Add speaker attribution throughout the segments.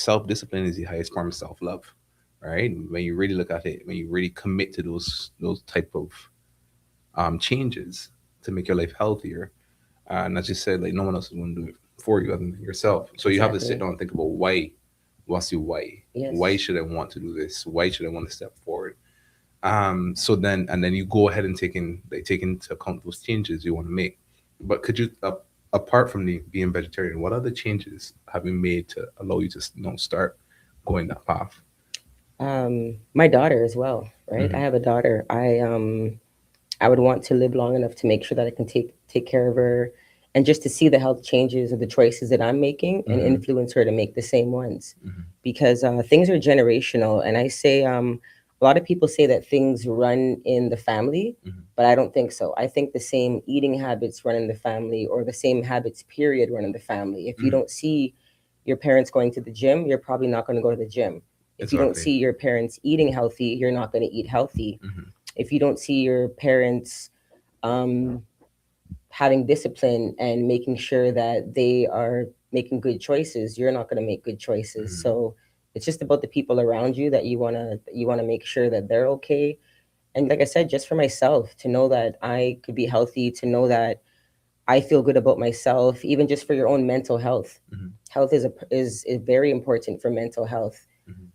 Speaker 1: self-discipline is the highest form of self-love, right? When you really look at it, when you really commit to those type of changes to make your life healthier. And as you said, like no one else is going to do it for you other than yourself. So you have to sit
Speaker 2: Exactly.
Speaker 1: down and think about why. What's your why? Why
Speaker 2: Yes.
Speaker 1: should I want to do this? Why should I want to step forward? So then and then you go ahead and take into account those changes you want to make. But could you apart from the being vegetarian, what other changes have you made to allow you to start going that path?
Speaker 2: My daughter as well, right? I
Speaker 1: Hmm.
Speaker 2: have a daughter. I would want to live long enough to make sure that I can take care of her, and just to see the health changes of the choices that I'm making and
Speaker 1: Hmm.
Speaker 2: influence her to make the same ones,
Speaker 1: Hmm.
Speaker 2: because things are generational. And I say, a lot of people say that things run in the family,
Speaker 1: Hmm.
Speaker 2: but I don't think so. I think the same eating habits run in the family, or the same habits period run in the family. If you
Speaker 1: Hmm.
Speaker 2: don't see your parents going to the gym, you're probably not going to go to the gym. If you don't
Speaker 1: Exactly.
Speaker 2: see your parents eating healthy, you're not going to eat healthy.
Speaker 1: Hmm.
Speaker 2: If you don't see your parents um, having discipline and making sure that they are making good choices, you're not going to make good choices.
Speaker 1: Hmm.
Speaker 2: So it's just about the people around you that you want to make sure that they're okay. And like I said, just for myself, to know that I could be healthy, to know that I feel good about myself, even just for your own mental health.
Speaker 1: Hmm.
Speaker 2: Health is very important for mental health.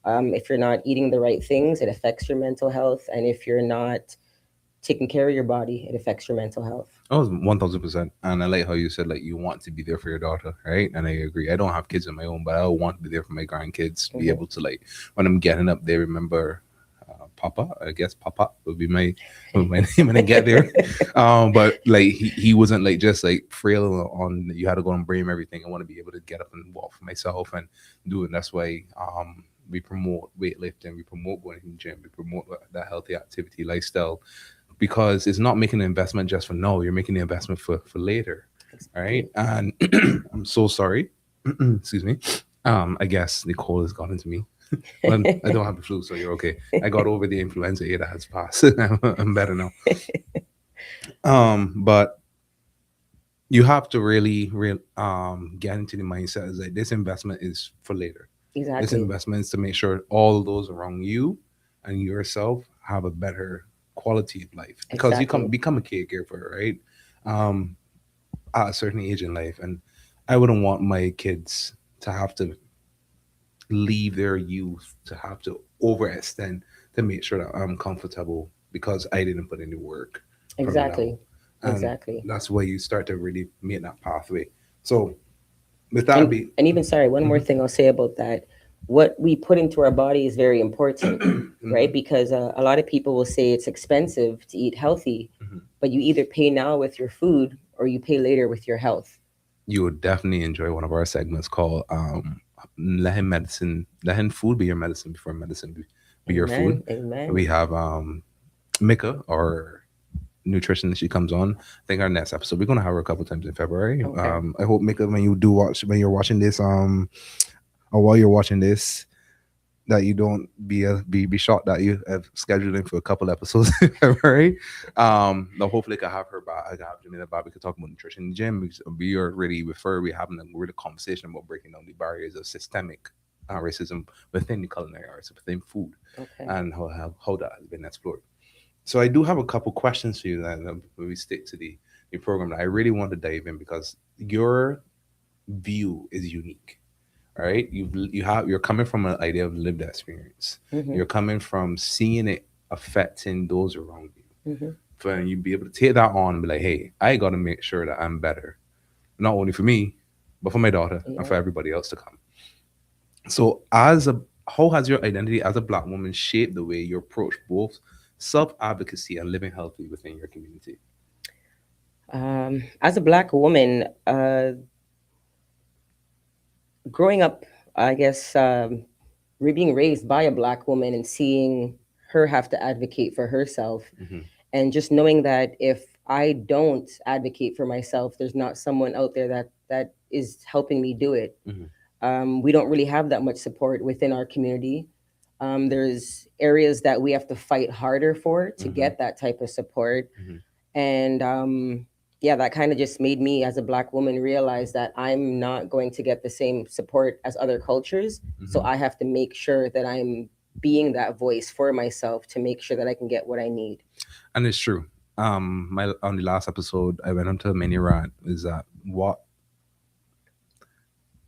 Speaker 1: Hmm.
Speaker 2: If you're not eating the right things, it affects your mental health, and if you're not taking care of your body, it affects your mental health.
Speaker 1: Oh, 1000%. And I like how you said like you want to be there for your daughter, right? And I agree. I don't have kids of my own, but I want to be there for my grandkids. Be
Speaker 2: Hmm.
Speaker 1: able to like when I'm getting up, they remember Papa. I guess Papa would be my name when I get there. But like he wasn't like just like frail on. You had to go and bring him everything. I want to be able to get up and walk for myself and do it. And that's why we promote weightlifting. We promote going to the gym. We promote that healthy activity lifestyle because it's not making an investment just for now. You're making the investment for later. All right.
Speaker 2: Exactly.
Speaker 1: And I'm so sorry. Excuse me. I guess Nicole has gotten to me. Well, I don't have the flu, so you're okay. I got over the influenza. That has passed. I'm better now. But you have to really, get into the mindset is like this investment is for later. This
Speaker 2: Exactly.
Speaker 1: investment is to make sure all those around you and yourself have a better quality of life because you come
Speaker 2: Exactly.
Speaker 1: become a caregiver, right? Um, at a certain age in life, and I wouldn't want my kids to have to leave their youth to have to overextend to make sure that I'm comfortable because I didn't put any work from now.
Speaker 2: Exactly.
Speaker 1: And
Speaker 2: Exactly.
Speaker 1: that's where you start to really make that pathway. So with that
Speaker 2: and
Speaker 1: be
Speaker 2: and even, sorry, one more
Speaker 1: mhm,
Speaker 2: thing I'll say about that. What we put into our body is very important, right?
Speaker 1: mhm,
Speaker 2: Because a lot of people will say it's expensive to eat healthy,
Speaker 1: mhm.
Speaker 2: but you either pay now with your food or you pay later with your health.
Speaker 1: You would definitely enjoy one of our segments called let him food be your medicine before medicine be your food.
Speaker 2: Amen. Amen.
Speaker 1: We have Mika, our nutritionist. She comes on. I think our next episode we're gonna have her a couple times in February.
Speaker 2: Okay.
Speaker 1: I hope Mika, when you're watching this, or while you're watching this, that you don't be shocked that you have scheduled in for a couple episodes in February. Now hopefully I can have her back. I can have Jamila back. We can talk about nutrition in the gym. We are really refer. We're having a really conversation about breaking down the barriers of systemic racism within the culinary arts, within food,
Speaker 2: Okay.
Speaker 1: and how that has been explored. So I do have a couple questions for you that when we stick to the program that I really want to dive in because your view is unique. All right, you're coming from an idea of lived experience.
Speaker 2: Hmm.
Speaker 1: You're coming from seeing it affecting those around you.
Speaker 2: Hmm.
Speaker 1: For you be able to take that on and be like, hey, I got to make sure that I'm better, not only for me, but for my daughter and
Speaker 2: Yeah.
Speaker 1: for everybody else to come. So, as a how has your identity as a Black woman shaped the way you approach both self advocacy and living healthy within your community?
Speaker 2: As a Black woman, growing up, I guess, being raised by a Black woman and seeing her have to advocate for herself,
Speaker 1: Hmm.
Speaker 2: and just knowing that if I don't advocate for myself, there's not someone out there that is helping me do it.
Speaker 1: Hmm.
Speaker 2: We don't really have that much support within our community. There's areas that we have to fight harder for to
Speaker 1: Hmm.
Speaker 2: get that type of support.
Speaker 1: Hmm.
Speaker 2: And yeah, that kind of just made me as a black woman realize that I'm not going to get the same support as other cultures. So
Speaker 1: Hmm.
Speaker 2: I have to make sure that I'm being that voice for myself to make sure that I can get what I need.
Speaker 1: And it's true. My on the last episode, I went into a mini rant. Is that what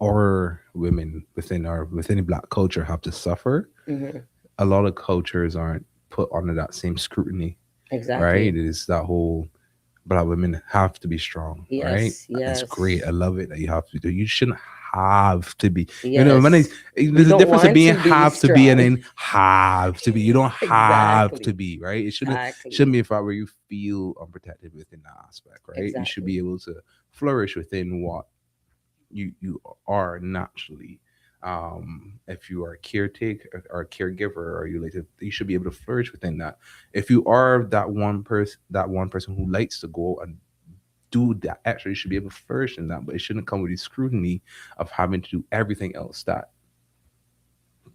Speaker 1: our women within the black culture have to suffer?
Speaker 2: Hmm.
Speaker 1: A lot of cultures aren't put under that same scrutiny, right?
Speaker 2: Exactly.
Speaker 1: It is that whole black women have to be strong, right?
Speaker 2: Yes,
Speaker 1: It's great. I
Speaker 2: yes,
Speaker 1: love it that you have to do. You shouldn't have to be.
Speaker 2: yes. We
Speaker 1: There's a
Speaker 2: don't
Speaker 1: difference of
Speaker 2: want
Speaker 1: being
Speaker 2: to be
Speaker 1: have to be and
Speaker 2: strong.
Speaker 1: then have to be. You don't have to
Speaker 2: Exactly.
Speaker 1: be, right? It shouldn't
Speaker 2: Exactly.
Speaker 1: be a fact where you feel unprotected within that aspect, right? You should
Speaker 2: Exactly.
Speaker 1: be able to flourish within what you are naturally. If you are a caretaker or a caregiver, or you should be able to flourish within that. If you are that one person who likes to go and do that extra, you should be able to flourish in that, but it shouldn't come with the scrutiny of having to do everything else that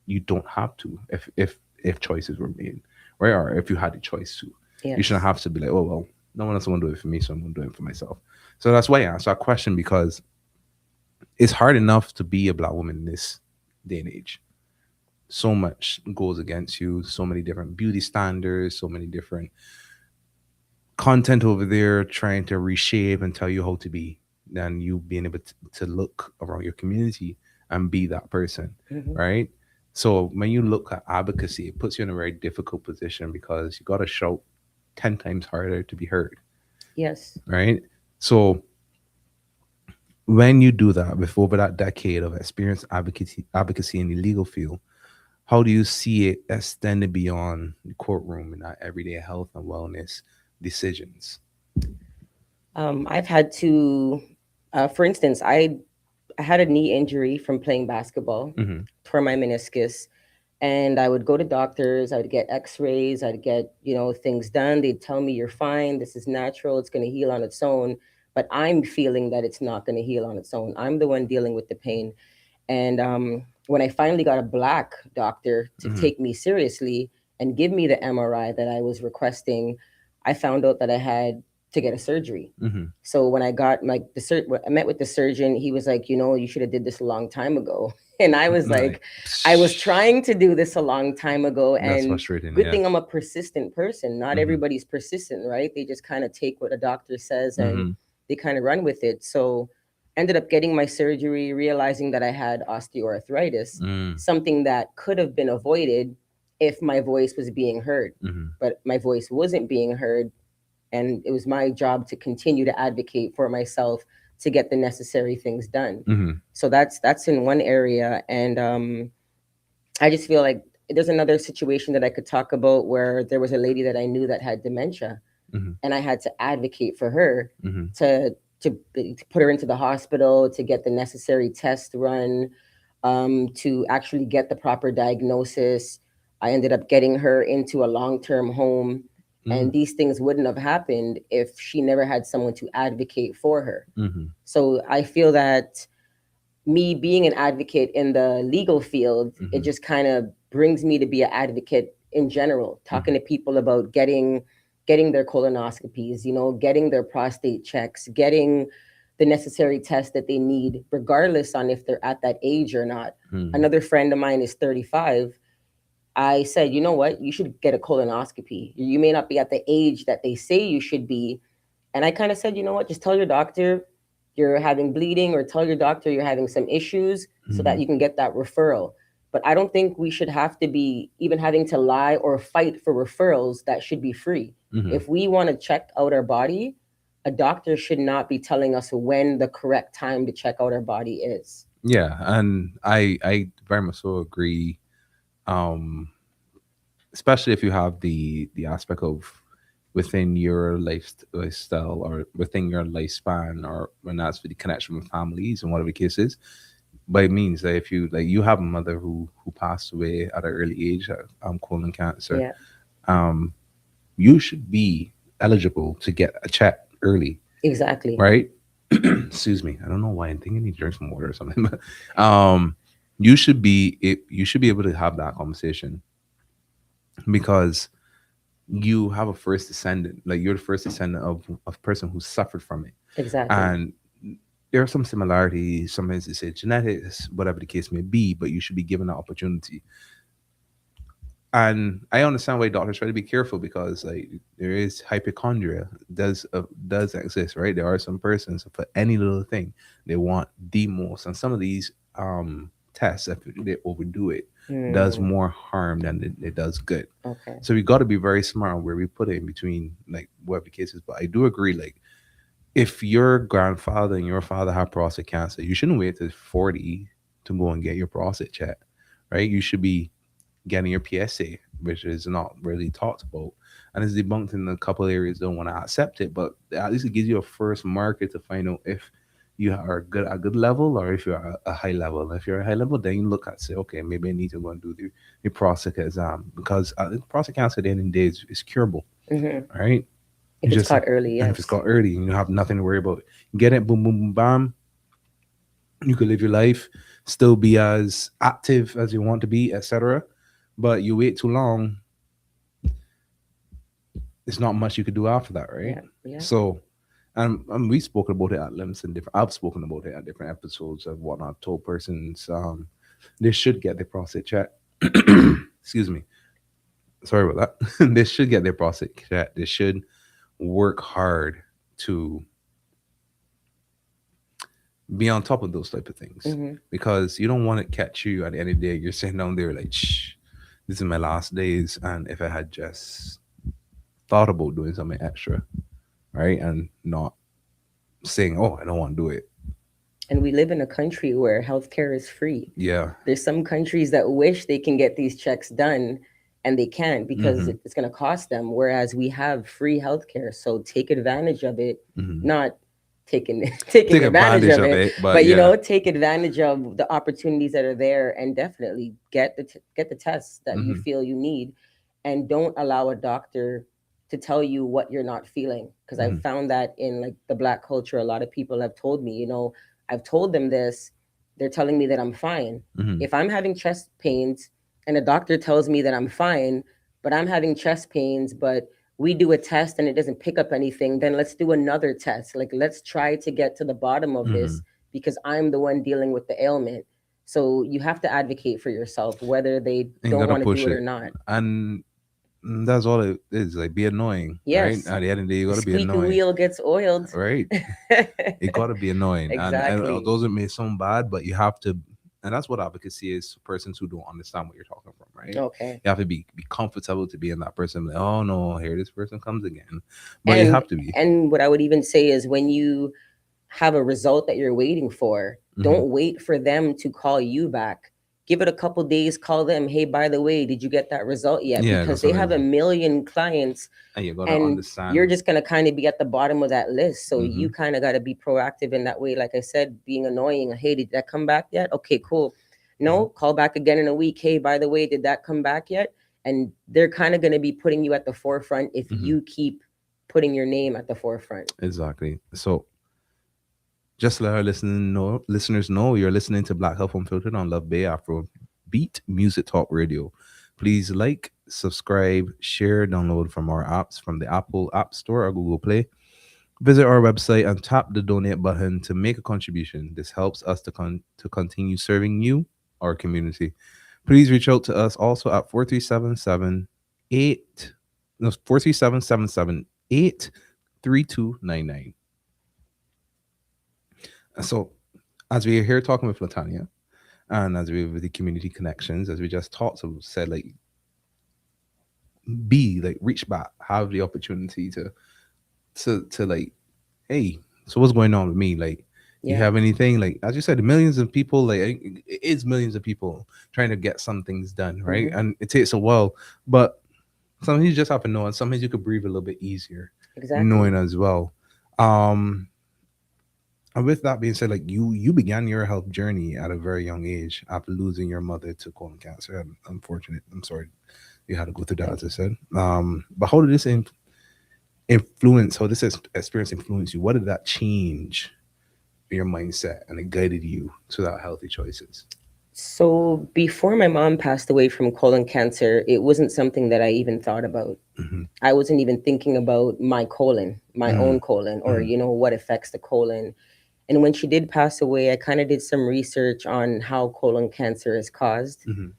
Speaker 1: you don't have to if choices were made, right? Or if you had the choice to, you shouldn't
Speaker 2: Yes.
Speaker 1: have to be like, oh well, no one else will do it for me, so I'm gonna do it for myself. So that's why I asked that question, because it's hard enough to be a black woman in this day and age. So much goes against you, so many different beauty standards, so many different content over there trying to reshape and tell you how to be, than you being able to look around your community and be that person,
Speaker 2: Hmm.
Speaker 1: right? So when you look at advocacy, it puts you in a very difficult position because you got to shout 10 times harder to be heard,
Speaker 2: Yes.
Speaker 1: right? So when you do that with over that decade of experience advocacy in the legal field, how do you see it extended beyond the courtroom and our everyday health and wellness decisions?
Speaker 2: I've had to, for instance, I had a knee injury from playing basketball,
Speaker 1: Hmm.
Speaker 2: tore my meniscus, and I would go to doctors. I would get X-rays. I'd get things done. They'd tell me you're fine. This is natural. It's going to heal on its own. But I'm feeling that it's not going to heal on its own. I'm the one dealing with the pain. And when I finally got a black doctor to
Speaker 1: Hmm.
Speaker 2: take me seriously and give me the MRI that I was requesting, I found out that I had to get a surgery.
Speaker 1: Hmm.
Speaker 2: So when I got I met with the surgeon. He was like, you should have did this a long time ago. And I was
Speaker 1: Like,
Speaker 2: like, I was trying to do this a long time ago.
Speaker 1: that's
Speaker 2: And
Speaker 1: frustrating.
Speaker 2: good
Speaker 1: Yeah.
Speaker 2: thing I'm a persistent person. Not
Speaker 1: Hmm.
Speaker 2: everybody's persistent, right? They just kind of take what a doctor says and
Speaker 1: Hmm.
Speaker 2: they kind of run with it. So ended up getting my surgery, realizing that I had osteoarthritis,
Speaker 1: Mm.
Speaker 2: something that could have been avoided if my voice was being heard.
Speaker 1: Hmm.
Speaker 2: But my voice wasn't being heard, and it was my job to continue to advocate for myself to get the necessary things done.
Speaker 1: Hmm.
Speaker 2: So that's in one area. And I just feel like there's another situation that I could talk about where there was a lady that I knew that had dementia,
Speaker 1: Hmm.
Speaker 2: and I had to advocate for her
Speaker 1: Hmm.
Speaker 2: to to put her into the hospital, to get the necessary test run, to actually get the proper diagnosis. I ended up getting her into a long-term home, and
Speaker 1: Hmm.
Speaker 2: these things wouldn't have happened if she never had someone to advocate for her.
Speaker 1: Hmm.
Speaker 2: So I feel that me being an advocate in the legal field, it
Speaker 1: Hmm.
Speaker 2: just kind of brings me to be an advocate in general, talking
Speaker 1: Hmm.
Speaker 2: to people about getting their colonoscopies, getting their prostate checks, getting the necessary tests that they need, regardless on if they're at that age or not.
Speaker 1: Hmm.
Speaker 2: Another friend of mine is 35. I said, you know what? You should get a colonoscopy. You may not be at the age that they say you should be, and I kind of said, you know what? Just tell your doctor you're having bleeding, or tell your doctor you're having some issues so that
Speaker 1: Hmm.
Speaker 2: you can get that referral. But I don't think we should have to be even having to lie or fight for referrals that should be free.
Speaker 1: Hmm.
Speaker 2: If we want to check out our body, a doctor should not be telling us when the correct time to check out our body is.
Speaker 1: Yeah, and I very much so agree. Um, Especially if you have the aspect of within your lifestyle or within your lifespan, or when that's for the connection with families and whatever the case is. But it means that if you like you have a mother who passed away at an early age, colon cancer,
Speaker 2: Yeah,
Speaker 1: um, you should be eligible to get a check early,
Speaker 2: exactly.
Speaker 1: right? Excuse me. I don't know why. I think I need to drink some water or something. But you should be able to have that conversation, because you have a first descendant, like you're the first descendant of a person who suffered from it.
Speaker 2: Exactly.
Speaker 1: And there are some similarities. Sometimes they say genetics, whatever the case may be, but you should be given that opportunity. And I understand why doctors try to be careful because like there is hypochondria does exist, right? There are some persons for any little thing they want the most, and some of these tests, if they overdo it, does
Speaker 2: Mm,
Speaker 1: more harm than it does good.
Speaker 2: okay.
Speaker 1: So we got to be very smart on where we put it in between, like whatever the case is. But I do agree, like if your grandfather and your father have prostate cancer, you shouldn't wait till 40 to go and get your prostate checked, right? You should be getting your PSA, which is not really talked about, and it's debunked in a couple areas. Don't want to accept it, but at least it gives you a first marker to find out if you are good at a good level or if you're at a high level. If you're a high level, then you look at say, okay, maybe I need to go and do the prostate exam because prostate cancer at the end of the day is curable.
Speaker 2: Hmm.
Speaker 1: All right, you
Speaker 2: If it's
Speaker 1: just
Speaker 2: caught early,
Speaker 1: and if it's
Speaker 2: yes.
Speaker 1: got early and you have nothing to worry about, get it, boom, boom, boom, bam. You could live your life, still be as active as you want to be, etc. But you wait too long, there's not much you could do after that, right?
Speaker 2: Yeah, yeah.
Speaker 1: So, and we spoke about it at length and different. I've spoken about it at different episodes of whatnot. Told persons they should get their prostate checked. Excuse me, sorry about that. They should get their prostate checked. They should work hard to be on top of those type of things
Speaker 2: Hmm.
Speaker 1: because you don't want to catch you at the end of the day. You're sitting down there like, shh, this is my last days, and if I had just thought about doing something extra, right, and not saying, "Oh, I don't want to do it."
Speaker 2: And we live in a country where healthcare is free.
Speaker 1: Yeah.
Speaker 2: There's some countries that wish they can get these checks done and they can't because
Speaker 1: Mm-hmm.
Speaker 2: it's going to cost them, whereas we have free healthcare. So take advantage of it,
Speaker 1: Mm-hmm.
Speaker 2: not taking taking
Speaker 1: Take
Speaker 2: advantage
Speaker 1: advantage
Speaker 2: of
Speaker 1: of
Speaker 2: it,
Speaker 1: it, but
Speaker 2: but
Speaker 1: yeah.
Speaker 2: take advantage of the opportunities that are there, and definitely get the tests that you
Speaker 1: Mm-hmm.
Speaker 2: feel you need, and don't allow a doctor to tell you what you're not feeling, because I've
Speaker 1: Mm-hmm.
Speaker 2: found that in like the black culture, a lot of people have told me, I've told them this, they're telling me that I'm fine.
Speaker 1: Mm-hmm.
Speaker 2: If I'm having chest pains and a doctor tells me that I'm fine, but I'm having chest pains, but we do a test and it doesn't pick up anything, then let's do another test. Like, let's try to get to the bottom of
Speaker 1: Mm-hmm.
Speaker 2: this because I'm the one dealing with the ailment. So you have to advocate for yourself, whether they
Speaker 1: And
Speaker 2: don't
Speaker 1: gotta
Speaker 2: want to do
Speaker 1: push
Speaker 2: it or
Speaker 1: it,
Speaker 2: not.
Speaker 1: and that's all it is. Like, be annoying, right?
Speaker 2: Yes,
Speaker 1: At the end of the day, you
Speaker 2: the
Speaker 1: gotta be
Speaker 2: squeaky
Speaker 1: annoying,
Speaker 2: wheel gets oiled.
Speaker 1: right? It gotta be annoying, and
Speaker 2: Exactly.
Speaker 1: those may sound bad, but you have to. And that's what advocacy is for persons who don't understand what you're talking from, right?
Speaker 2: Okay.
Speaker 1: You have to be comfortable to be in that person. Like, oh no, here this person comes again, but you
Speaker 2: And
Speaker 1: have to be.
Speaker 2: what I would even say is, when you have a result that you're waiting for,
Speaker 1: Mm-hmm.
Speaker 2: don't wait for them to call you back. Give it a couple days, call them, hey, by the way, did you get that result yet?
Speaker 1: Yeah,
Speaker 2: Because
Speaker 1: because
Speaker 2: they have
Speaker 1: sometimes
Speaker 2: a million clients,
Speaker 1: and you gotta
Speaker 2: and you're
Speaker 1: understand.
Speaker 2: just going to kind of be at the bottom of that list. So
Speaker 1: Mm-hmm.
Speaker 2: you kind of got to be proactive in that way. Like I said, being annoying. Hey, did that come back yet? Okay, cool.
Speaker 1: Mm-hmm.
Speaker 2: No, call back again in a week. Hey, by the way, did that come back yet? And they're kind of going to be putting you at the forefront if
Speaker 1: Mm-hmm.
Speaker 2: you keep putting your name at the forefront.
Speaker 1: Exactly. So just let our listeners know you're listening to Black Health Unfiltered on Love Bay Afro Beat Music Talk Radio. Please like, subscribe, share, download from our apps from the Apple App Store or Google Play. Visit our website and tap the donate button to make a contribution. This helps us to continue serving you, our community. Please reach out to us also at 4377 no 43778 3299. So as we are here talking with Latanya, and as we with the community connections, as we just talked, so said like be like reach back, have the opportunity to like, hey, so what's going on with me? Like, you
Speaker 2: Yeah.
Speaker 1: have anything, like as you said, millions of people, like it is millions of people trying to get some things done, right?
Speaker 2: Hmm.
Speaker 1: And it takes a while, but sometimes you just have to know, and sometimes you could breathe a little bit easier
Speaker 2: Exactly.
Speaker 1: knowing as well. Um, And with that being said, like you began your health journey at a very young age after losing your mother to colon cancer. And unfortunate. I'm sorry you had to go through that,
Speaker 2: Thank
Speaker 1: as I
Speaker 2: you.
Speaker 1: said. But how did this influence? How this experience influence you? What did that change your mindset and it guided you to that healthy choices?
Speaker 2: So before my mom passed away from colon cancer, it wasn't something that I even thought about.
Speaker 1: Mhm.
Speaker 2: I wasn't even thinking about my colon, my
Speaker 1: Mhm.
Speaker 2: own colon, or
Speaker 1: Mhm.
Speaker 2: what affects the colon. And when she did pass away, I kind of did some research on how colon cancer is caused.
Speaker 1: Mhm.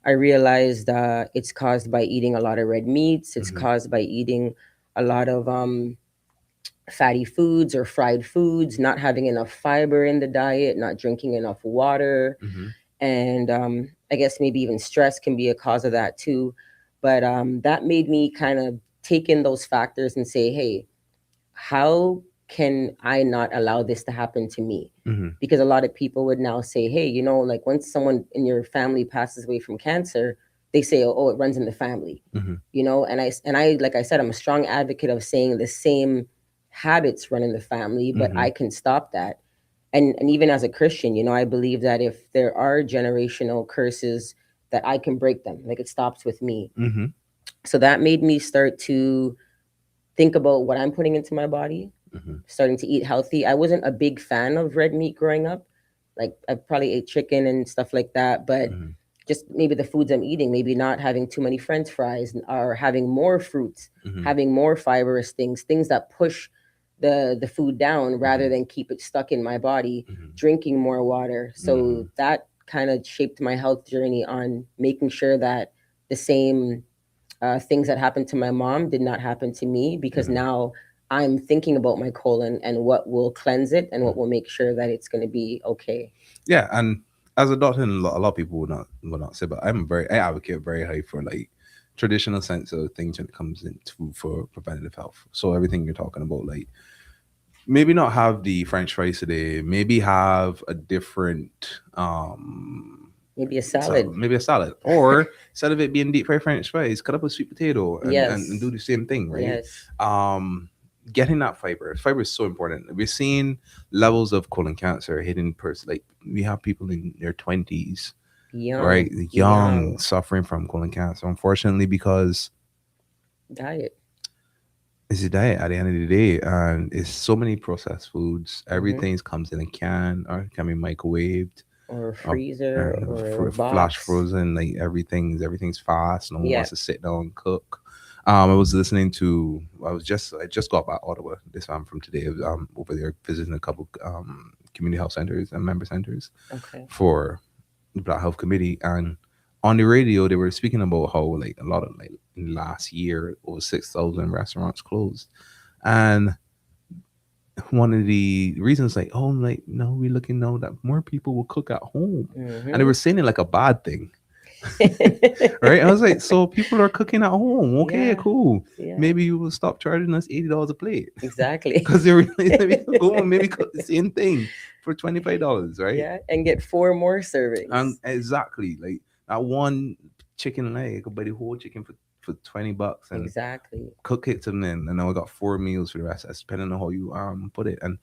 Speaker 2: I realized it's caused by eating a lot of red meats. It's
Speaker 1: Mhm.
Speaker 2: caused by eating a lot of fatty foods or fried foods, not having enough fiber in the diet, not drinking enough water,
Speaker 1: Mhm.
Speaker 2: and I guess maybe even stress can be a cause of that too. But that made me kind of take in those factors and say, hey, how can I not allow this to happen to me?
Speaker 1: Mhm.
Speaker 2: Because a lot of people would now say, hey, like once someone in your family passes away from cancer, they say, oh, it runs in the family,
Speaker 1: Mhm.
Speaker 2: and I, like I said, I'm a strong advocate of saying the same habits run in the family, but I
Speaker 1: Mhm.
Speaker 2: can stop that. And even as a Christian, I believe that if there are generational curses, that I can break them. Like it stops with me.
Speaker 1: Mhm.
Speaker 2: So that made me start to think about what I'm putting into my body,
Speaker 1: Mhm.
Speaker 2: starting to eat healthy. I wasn't a big fan of red meat growing up. Like I probably ate chicken and stuff like that, but
Speaker 1: Mhm.
Speaker 2: just maybe the foods I'm eating, maybe not having too many French fries or having more fruits,
Speaker 1: Mhm.
Speaker 2: having more fibrous things, things that push the food down rather
Speaker 1: Mhm.
Speaker 2: than keep it stuck in my body,
Speaker 1: Mhm.
Speaker 2: drinking more water. So
Speaker 1: Mhm.
Speaker 2: that kind of shaped my health journey on making sure that the same things that happened to my mom did not happen to me, because
Speaker 1: Mhm.
Speaker 2: now I'm thinking about my colon and what will cleanse it and what
Speaker 1: Mhm.
Speaker 2: will make sure that it's going to be okay.
Speaker 1: Yeah, and as a doctor, and a lot of people would not say, but I advocate very high for like traditional sense of things when it comes into for preventative health. So everything you're talking about, like maybe not have the French fries today, maybe have a different
Speaker 2: Maybe a
Speaker 1: so
Speaker 2: salad.
Speaker 1: maybe a salad, or instead of it being deep fried French fries, cut up a sweet potato and do
Speaker 2: Yes.
Speaker 1: the same thing, right?
Speaker 2: Yes.
Speaker 1: Um, Getting that fiber is so important. We're seeing levels of colon cancer hitting person, like we have people in their 20s, right,
Speaker 2: Young.
Speaker 1: young,
Speaker 2: Young.
Speaker 1: suffering from colon cancer, unfortunately, because
Speaker 2: Diet.
Speaker 1: it's a diet at the end of the day, and it's so many processed foods.
Speaker 2: Hmm.
Speaker 1: Everything comes in a can or can be microwaved,
Speaker 2: Or a
Speaker 1: uh,
Speaker 2: freezer
Speaker 1: and
Speaker 2: or a
Speaker 1: flash
Speaker 2: box.
Speaker 1: frozen. Like everything's fast. No one
Speaker 2: Yeah.
Speaker 1: wants to sit down and cook. I was listening to. I just got back Ottawa. This I'm from today. I was, over there visiting a couple community health centers and member centers
Speaker 2: Okay.
Speaker 1: for the Black Health Committee, and on the radio they were speaking about how like a lot of like in last year over 6,000 restaurants closed, and one of the reasons like, oh, like no, we're looking now that more people will cook at home, and they
Speaker 2: Hmm.
Speaker 1: were saying it like a bad thing. Right, I was like, so people are cooking at home, okay,
Speaker 2: Yeah.
Speaker 1: cool,
Speaker 2: Yeah.
Speaker 1: maybe you will stop charging us $80 a plate,
Speaker 2: Exactly.
Speaker 1: because they're really, maybe go and maybe cook the same thing for $25, right?
Speaker 2: Yeah. And get four more servings.
Speaker 1: And exactly, like that one chicken leg, I could buy the whole chicken for $20 and
Speaker 2: Exactly.
Speaker 1: cook it, and then and now I got 4 meals for the rest, depending on how you put it. And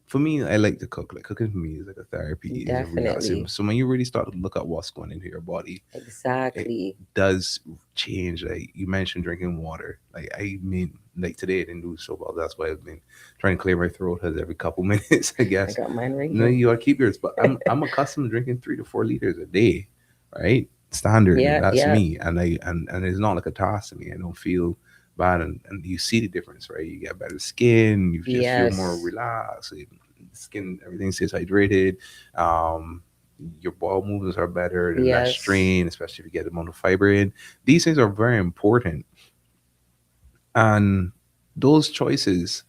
Speaker 1: for me, I like to cook. Like cooking for me is like a therapy, is a relaxing.
Speaker 2: Definitely.
Speaker 1: So when you really start to look at what's going into your body, it
Speaker 2: Exactly.
Speaker 1: does change. Like you mentioned drinking water. Like I mean, like today I didn't do so well. That's why I've been trying to clear my throat as every couple minutes, I
Speaker 2: I
Speaker 1: guess.
Speaker 2: got mine right
Speaker 1: No,
Speaker 2: here.
Speaker 1: you gotta keep yours. But I'm accustomed to drinking 3 to 4 liters a day, right? Standard.
Speaker 2: Yeah.
Speaker 1: That's
Speaker 2: Yeah.
Speaker 1: me. And it's not like a task to me. I don't feel bad, and you see the difference, right? You get better skin, you just feel more
Speaker 2: Yes.
Speaker 1: relaxed. Skin, everything stays hydrated. Um your bowel movements are better, and less
Speaker 2: Yes.
Speaker 1: strain, especially if you get the amount of fiber in. These things are very important. And those choices,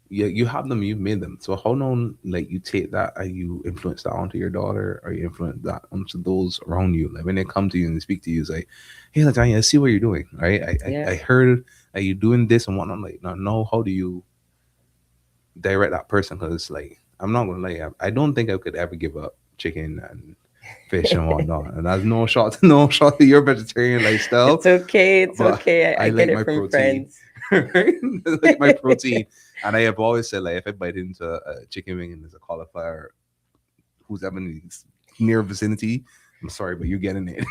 Speaker 1: you have them, you've made them. So how long like you take that and you influence that onto your daughter, or you influence that onto those around you. Like when they come to you and they speak to you, it's like, hey Latanya, I see what you're doing, right? I
Speaker 2: Yeah.
Speaker 1: heard that you're doing this and whatnot. Like, no, no, how do you direct that person? Because like I'm not gonna lie, I don't think I could ever give up chicken and fish and whatnot. And that's no shot to no shot to your vegetarian lifestyle,
Speaker 2: It's okay. It's
Speaker 1: but
Speaker 2: okay. I
Speaker 1: I
Speaker 2: get
Speaker 1: like
Speaker 2: it
Speaker 1: my
Speaker 2: from
Speaker 1: protein.
Speaker 2: friends.
Speaker 1: Right? I like my protein. And I have always said, like, if I bite into a chicken wing and there's a cauliflower who's ever in the near vicinity, I'm sorry, but you're getting it.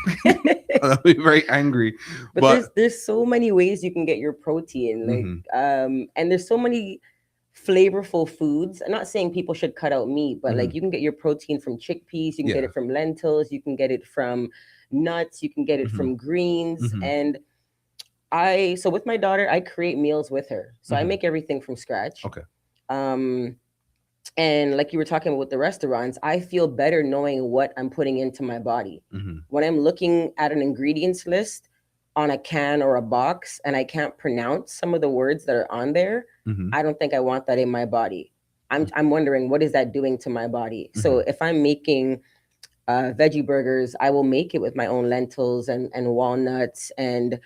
Speaker 1: I'll be very angry.
Speaker 2: But
Speaker 1: But
Speaker 2: there's so many ways you can get your protein, like
Speaker 1: mhm,
Speaker 2: and there's so many flavorful foods. I'm not saying people should cut out meat, but like
Speaker 1: mhm,
Speaker 2: you can get your protein from chickpeas, you can get
Speaker 1: yeah,
Speaker 2: it from lentils, you can get it from nuts, you can get it
Speaker 1: mhm,
Speaker 2: from greens.
Speaker 1: mhm,
Speaker 2: And So with my daughter, I create meals with her. So I
Speaker 1: Mm-hmm.
Speaker 2: make everything from scratch.
Speaker 1: Okay.
Speaker 2: Um, and like you were talking about with the restaurants, I feel better knowing what I'm putting into my body.
Speaker 1: Mm-hmm.
Speaker 2: When I'm looking at an ingredients list on a can or a box and I can't pronounce some of the words that are on there,
Speaker 1: Mm-hmm.
Speaker 2: I don't think I want that in my body. I'm wondering what is that doing to my body. So
Speaker 1: Mm-hmm.
Speaker 2: if I'm making veggie burgers, I will make it with my own lentils and walnuts and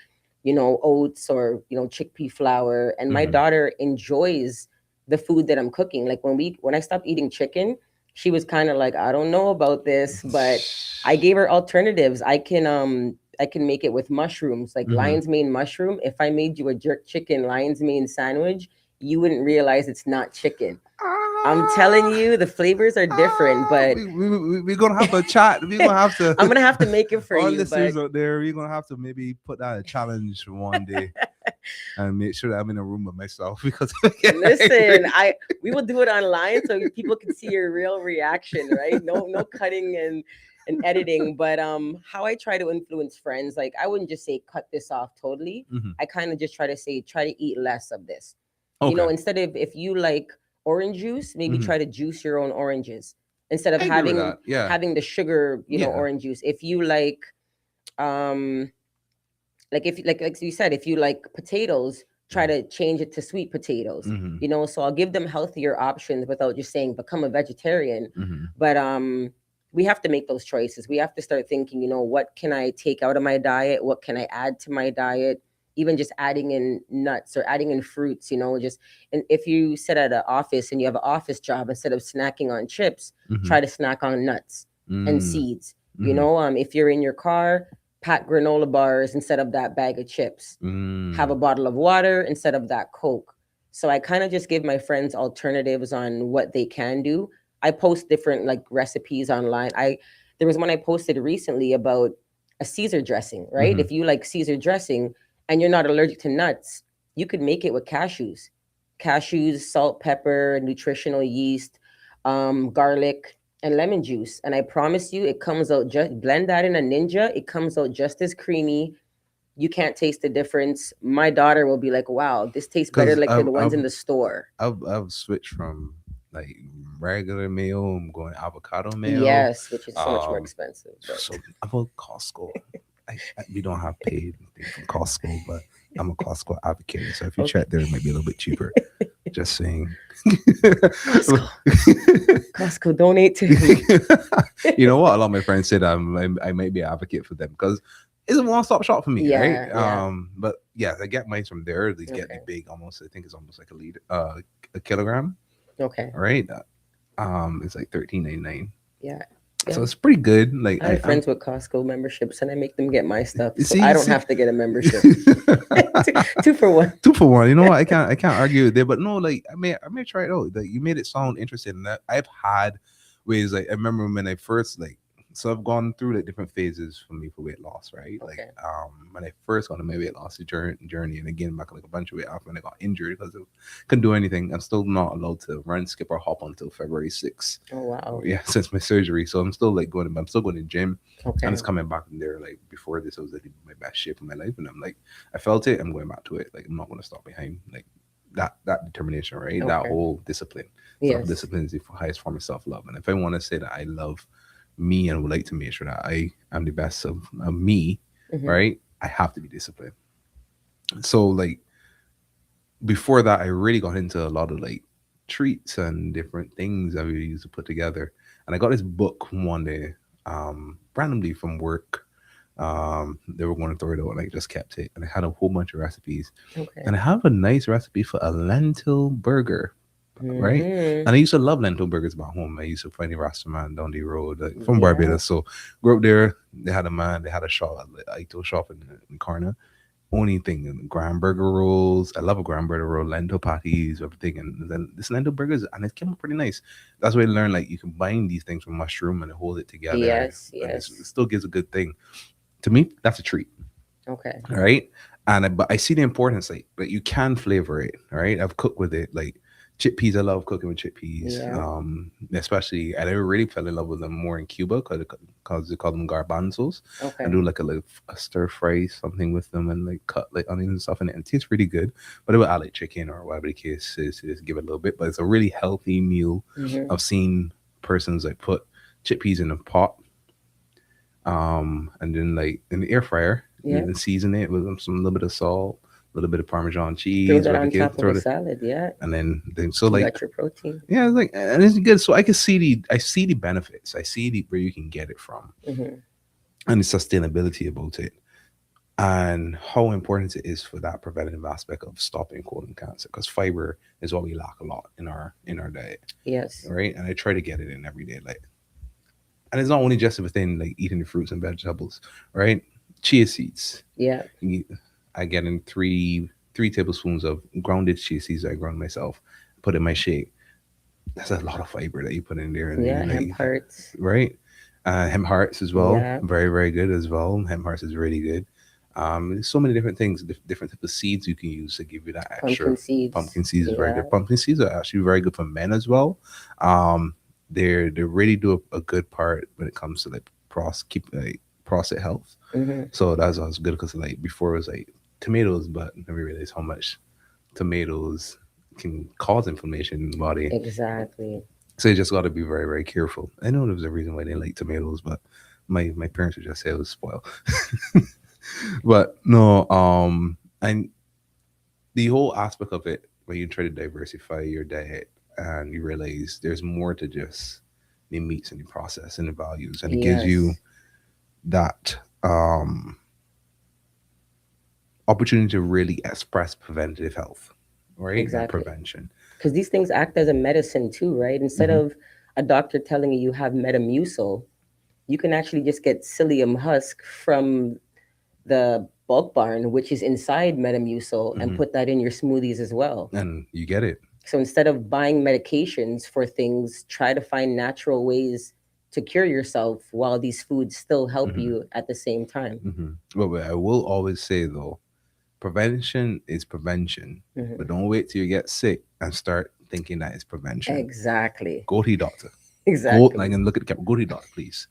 Speaker 2: oats or chickpea flour. And my
Speaker 1: Mm-hmm.
Speaker 2: daughter enjoys the food that I'm cooking. Like when I stopped eating chicken, she was kind of like, I don't know about this, but I gave her alternatives. I can make it with mushrooms, like
Speaker 1: Mm-hmm.
Speaker 2: lion's mane mushroom. If I made you a jerk chicken lion's mane sandwich, you wouldn't realize it's not chicken. I'm telling
Speaker 1: Ah,
Speaker 2: you, the flavors are different, but
Speaker 1: we're gonna have to chat. We're gonna have to.
Speaker 2: I'm gonna have to make it for
Speaker 1: Our
Speaker 2: you. But
Speaker 1: listeners out there, we're gonna have to maybe put that a challenge one day and make sure that I'm in a room with myself because I get
Speaker 2: listen,
Speaker 1: angry.
Speaker 2: we will do it online so people can see your real reaction, right? No cutting and editing. But how I try to influence friends, like I wouldn't just say cut this off totally.
Speaker 1: Mm-hmm.
Speaker 2: I kind of just try to say try to eat less of this.
Speaker 1: Okay.
Speaker 2: Instead of if you like orange juice, maybe
Speaker 1: Mm-hmm.
Speaker 2: try to juice your own oranges instead of
Speaker 1: I agree with
Speaker 2: having
Speaker 1: that. Yeah.
Speaker 2: having the sugar,
Speaker 1: Yeah.
Speaker 2: orange juice. If you um like if like you said, if you like potatoes, try
Speaker 1: Mm-hmm.
Speaker 2: to change it to sweet potatoes.
Speaker 1: Mm-hmm.
Speaker 2: So I'll give them healthier options without just saying become a vegetarian.
Speaker 1: Mm-hmm.
Speaker 2: But we have to make those choices. We have to start thinking, what can I take out of my diet, what can I add to my diet, even just adding in nuts or adding in fruits. Just, and if you sit at an office and you have an office job, instead of snacking on chips,
Speaker 1: Mm-hmm.
Speaker 2: try to snack on nuts and
Speaker 1: Mm-hmm.
Speaker 2: seeds. If you're in your car, pack granola bars instead of that bag of chips. Have
Speaker 1: Mm-hmm.
Speaker 2: a bottle of water instead of that Coke. So I kind of just give my friends alternatives on what they can do. I post different like recipes online. There was one I posted recently about a Caesar dressing, right?
Speaker 1: Mm-hmm.
Speaker 2: If you like Caesar dressing and you're not allergic to nuts, you could make it with cashews. Cashews, salt, pepper, nutritional yeast, garlic, and lemon juice. And I promise you, it comes out just blend that in a ninja. It comes out just as creamy. You can't taste the difference. My daughter will be like, "Wow, this tastes better
Speaker 1: Because
Speaker 2: like the
Speaker 1: I've,
Speaker 2: ones
Speaker 1: I've
Speaker 2: in the store."
Speaker 1: I've switched from like regular mayo. I'm going avocado mayo.
Speaker 2: Yes, which is so much more expensive. But
Speaker 1: So about Costco, we don't have paid anything from Costco, but I'm a Costco advocate. So if you
Speaker 2: okay,
Speaker 1: check there, it might be a little bit cheaper. Just saying.
Speaker 2: Costco, Costco, donate to him.
Speaker 1: You know what? A lot of my friends said I might be an advocate for them because it's a one-stop shop for me, right?
Speaker 2: Yeah, yeah.
Speaker 1: But yeah, I get mine from there. They get the
Speaker 2: Okay,
Speaker 1: big, almost. I think it's almost like a liter, a kilogram,
Speaker 2: okay.
Speaker 1: right? It's like 13.99.
Speaker 2: Yeah,
Speaker 1: So
Speaker 2: yeah.
Speaker 1: it's pretty good. Like
Speaker 2: I have
Speaker 1: I'm
Speaker 2: friends with Costco memberships, and I make them get my stuff, so I
Speaker 1: see,
Speaker 2: don't
Speaker 1: see.
Speaker 2: have to get a membership. two for one.
Speaker 1: Two for one. You know what? I can't argue with it. But no, like I may try it out. Like you made it sound interesting. And I've had ways like I remember when I first like so I've gone through like different phases for me for weight loss, right? Like
Speaker 2: Okay.
Speaker 1: when I first got on my weight loss journey and again back like a bunch of weight off when I got injured because I couldn't do anything. I'm still not allowed to run, skip, or hop until February 6th.
Speaker 2: Oh wow.
Speaker 1: Yeah, since my surgery. So I'm still like I'm still going to gym. And
Speaker 2: Okay.
Speaker 1: it's coming back in there. Like before this, I was like in my best shape of my life, and I'm like, I felt it. I'm going back to it. Like I'm not going to stop behind. Like that determination, right? That
Speaker 2: Okay.
Speaker 1: whole discipline. Self
Speaker 2: Yes.
Speaker 1: discipline is the highest form of self love. And if I want to say that I love me and would like to make sure that I am the best of me,
Speaker 2: Hmm.
Speaker 1: right? I have to be disciplined. So like before that, I really got into a lot of like treats and different things that we used to put together. And I got this book one day, randomly from work. They were going to throw it out, and I just kept it. And I had a whole bunch of recipes.
Speaker 2: Okay.
Speaker 1: And I have a nice recipe for a lentil burger, right?
Speaker 2: Hmm.
Speaker 1: And I used to love lentil burgers back home. I used to find the Rastaman down the road, like, from
Speaker 2: Yeah.
Speaker 1: Barbados. So grew up there. They had a shop, like Ito shop in Karna. Only thing, and grand burger rolls. I love a grand burger roll, lentil patties, everything. And then this lentil burgers, and it came out pretty nice. That's where I learned like you combine these things from mushroom and hold it together,
Speaker 2: Yes.
Speaker 1: and it
Speaker 2: Yes.
Speaker 1: still gives a good thing. To me, that's a treat,
Speaker 2: Okay.
Speaker 1: all right? But I see the importance, like you can flavor it, all right? I've cooked with it, like Chickpeas, I love cooking with chickpeas.
Speaker 2: Yeah.
Speaker 1: Especially, I never really fell in love with them more in Cuba because they call them garbanzos. I
Speaker 2: Okay.
Speaker 1: do like a stir fry something with them and like cut like onions and stuff in it, and it tastes really good. But it would add like chicken or whatever the case is, just give it a little bit. But it's a really healthy meal.
Speaker 2: Hmm.
Speaker 1: I've seen persons like put chickpeas in a pot, and then like in the air fryer,
Speaker 2: Yeah.
Speaker 1: and then season it with some little bit of salt, a little bit of Parmesan
Speaker 2: Throw
Speaker 1: cheese,
Speaker 2: that
Speaker 1: whatever the
Speaker 2: on
Speaker 1: case,
Speaker 2: top of
Speaker 1: throw
Speaker 2: a
Speaker 1: it,
Speaker 2: salad. Yeah.
Speaker 1: and then so
Speaker 2: You
Speaker 1: like
Speaker 2: got your protein.
Speaker 1: yeah, it's like and it's good. So I see the benefits. I see where you can get it from
Speaker 2: Hmm.
Speaker 1: and the sustainability about it, and how important it is for that preventative aspect of stopping colon cancer. Because fiber is what we lack a lot in our diet,
Speaker 2: Yes.
Speaker 1: right? And I try to get it in every day, like, and it's not only just within like eating the fruits and vegetables, right? Chia seeds.
Speaker 2: Yeah.
Speaker 1: You- I get in three tablespoons of grounded chia seeds that I ground myself, put in my shake. That's a lot of fiber that you put in there, and
Speaker 2: Yeah.
Speaker 1: you
Speaker 2: Hemp
Speaker 1: like
Speaker 2: hearts.
Speaker 1: right. Hemp hearts as well,
Speaker 2: Yeah.
Speaker 1: very very good as well. Hemp hearts is really good. There's so many different things, different types of seeds you can use to give you that extra.
Speaker 2: Pumpkin seeds.
Speaker 1: Pumpkin seeds is very
Speaker 2: Yeah.
Speaker 1: good. Pumpkin seeds are actually very good for men as well. Um, they really do a good part when it comes to like keep like prostate health.
Speaker 2: Hmm.
Speaker 1: So that's always good because like before it was like tomatoes, but I never realized how much tomatoes can cause inflammation in the body.
Speaker 2: Exactly.
Speaker 1: So you just got to be very, very careful. I know there was a reason why they didn't like tomatoes, but my parents would just say it was spoiled. But no, and the whole aspect of it when you try to diversify your diet and you realize there's more to just the meats and the process and the values, and it gives you
Speaker 2: Yes.
Speaker 1: that opportunity to really express preventative health, right? And
Speaker 2: Exactly.
Speaker 1: prevention.
Speaker 2: Because these things act as a medicine too, right? Instead
Speaker 1: Hmm.
Speaker 2: of a doctor telling you you have Metamucil, you can actually just get psyllium husk from the bulk barn, which is inside Metamucil, and
Speaker 1: Hmm.
Speaker 2: put that in your smoothies as well.
Speaker 1: And you get it.
Speaker 2: So instead of buying medications for things, try to find natural ways to cure yourself while these foods still help
Speaker 1: Hmm.
Speaker 2: you at the same time.
Speaker 1: But I will always say though, prevention is prevention, but
Speaker 2: Hmm.
Speaker 1: don't wait till you get sick and start thinking that it's prevention.
Speaker 2: Exactly.
Speaker 1: Go to your doctor. Go like
Speaker 2: Exactly.
Speaker 1: and look at the camera. Go to your doctor, please.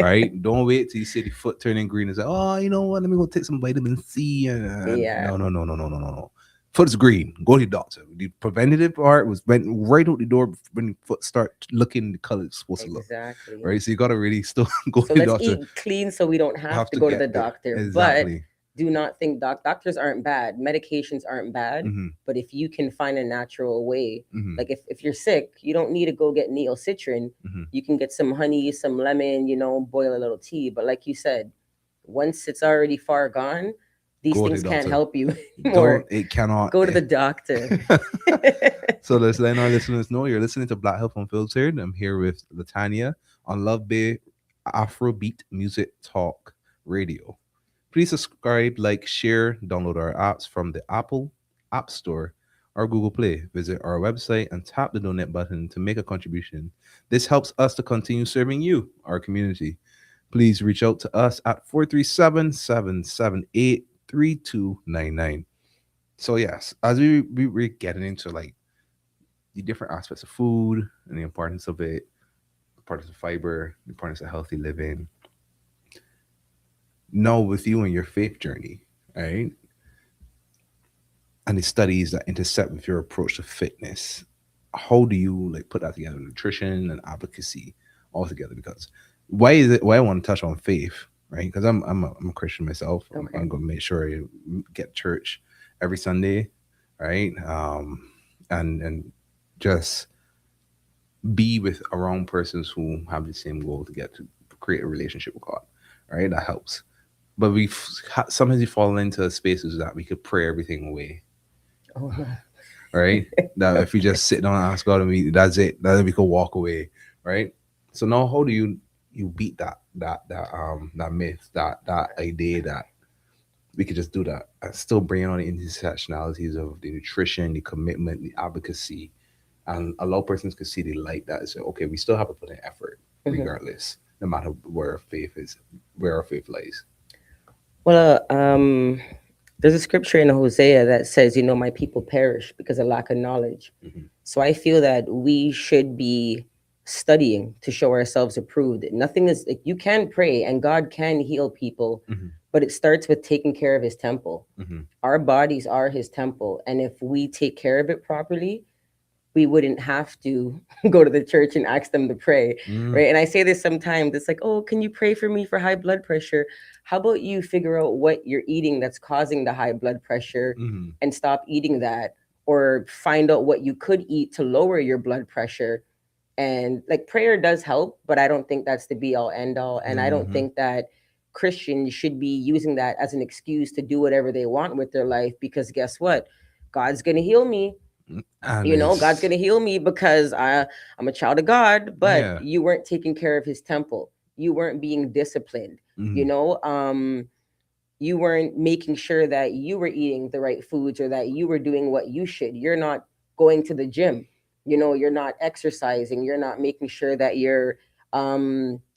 Speaker 1: Right? Don't wait till you see the foot turning green and say, "Oh, you know what? Let me go take some vitamin C." And
Speaker 2: Yeah.
Speaker 1: no, no, no, no, no, no, no, no. Foot's green. Go to your doctor. The preventative part was went right out the door when the foot start looking the color it's supposed to look.
Speaker 2: Exactly.
Speaker 1: Right? So you gotta really still go to
Speaker 2: So
Speaker 1: your
Speaker 2: let's
Speaker 1: doctor.
Speaker 2: eat clean so we don't have
Speaker 1: Have
Speaker 2: to
Speaker 1: to
Speaker 2: go to
Speaker 1: get
Speaker 2: the
Speaker 1: there.
Speaker 2: doctor. But
Speaker 1: Exactly.
Speaker 2: do not think doctors aren't bad. Medications aren't bad.
Speaker 1: Hmm.
Speaker 2: But if you can find a natural way,
Speaker 1: Hmm.
Speaker 2: like if you're sick, you don't need to go get neocitrin.
Speaker 1: Hmm.
Speaker 2: You can get some honey, some lemon, boil a little tea. But like you said, once it's already far gone, these
Speaker 1: Go to
Speaker 2: things
Speaker 1: the
Speaker 2: can't
Speaker 1: doctor.
Speaker 2: help you
Speaker 1: Don't
Speaker 2: anymore.
Speaker 1: it cannot.
Speaker 2: Go to the doctor.
Speaker 1: So let's let our listeners know you're listening to Black Health Unfiltered. I'm here with Tanya on Love Bay Afrobeat Music Talk Radio. Please subscribe, like, share, download our apps from the Apple App Store or Google Play. Visit our website and tap the donate button to make a contribution. This helps us to continue serving you, our community. Please reach out to us at 437-778-3299. So yes, as we're getting into like the different aspects of food and the importance of it, the importance of fiber, the importance of healthy living. Now, with you and your faith journey, right, and the studies that intersect with your approach to fitness, how do you like put that together, nutrition and advocacy all together? Because why is it? Why I want to touch on faith, right? Because I'm a Christian myself. I'm
Speaker 2: Okay.
Speaker 1: going to make sure I get church every Sunday, right? And just be with around persons who have the same goal to get to create a relationship with God, right? That helps. But sometimes we fall into spaces that we could pray everything away,
Speaker 2: Oh no.
Speaker 1: right? That if we just sit down and ask God and that's it, that we could walk away, right? So now, how do you beat that myth, that idea that we could just do that and still bring on the intersectionalities of the nutrition, the commitment, the advocacy, and allow persons to see the light that is okay. We still have to put in effort,
Speaker 2: Mhm.
Speaker 1: regardless, no matter where our faith is, where our faith lies.
Speaker 2: Well, There's a scripture in Hosea that says, my people perish because of lack of knowledge.
Speaker 1: Hmm.
Speaker 2: So I feel that we should be studying to show ourselves approved. Nothing is like, you can pray and God can heal people,
Speaker 1: Hmm.
Speaker 2: but it starts with taking care of his temple.
Speaker 1: Hmm.
Speaker 2: Our bodies are his temple. And if we take care of it properly, we wouldn't have to go to the church and ask them to pray,
Speaker 1: Mm.
Speaker 2: right? And I say this sometimes, it's like, oh, can you pray for me for high blood pressure? How about you figure out what you're eating that's causing the high blood pressure
Speaker 1: Hmm.
Speaker 2: and stop eating that, or find out what you could eat to lower your blood pressure. And like, prayer does help, but I don't think that's the be all end all. And I don't
Speaker 1: Hmm.
Speaker 2: think that Christians should be using that as an excuse to do whatever they want with their life, because guess what? God's going to heal me.
Speaker 1: And
Speaker 2: God's
Speaker 1: it's
Speaker 2: going to heal me because I'm a child of God, but
Speaker 1: yeah.
Speaker 2: you weren't taking care of his temple. You weren't being disciplined. You
Speaker 1: Hmm.
Speaker 2: know, you weren't making sure that you were eating the right foods or that you were doing what you should. You're not going to the gym. You're not exercising. You're not making sure that you're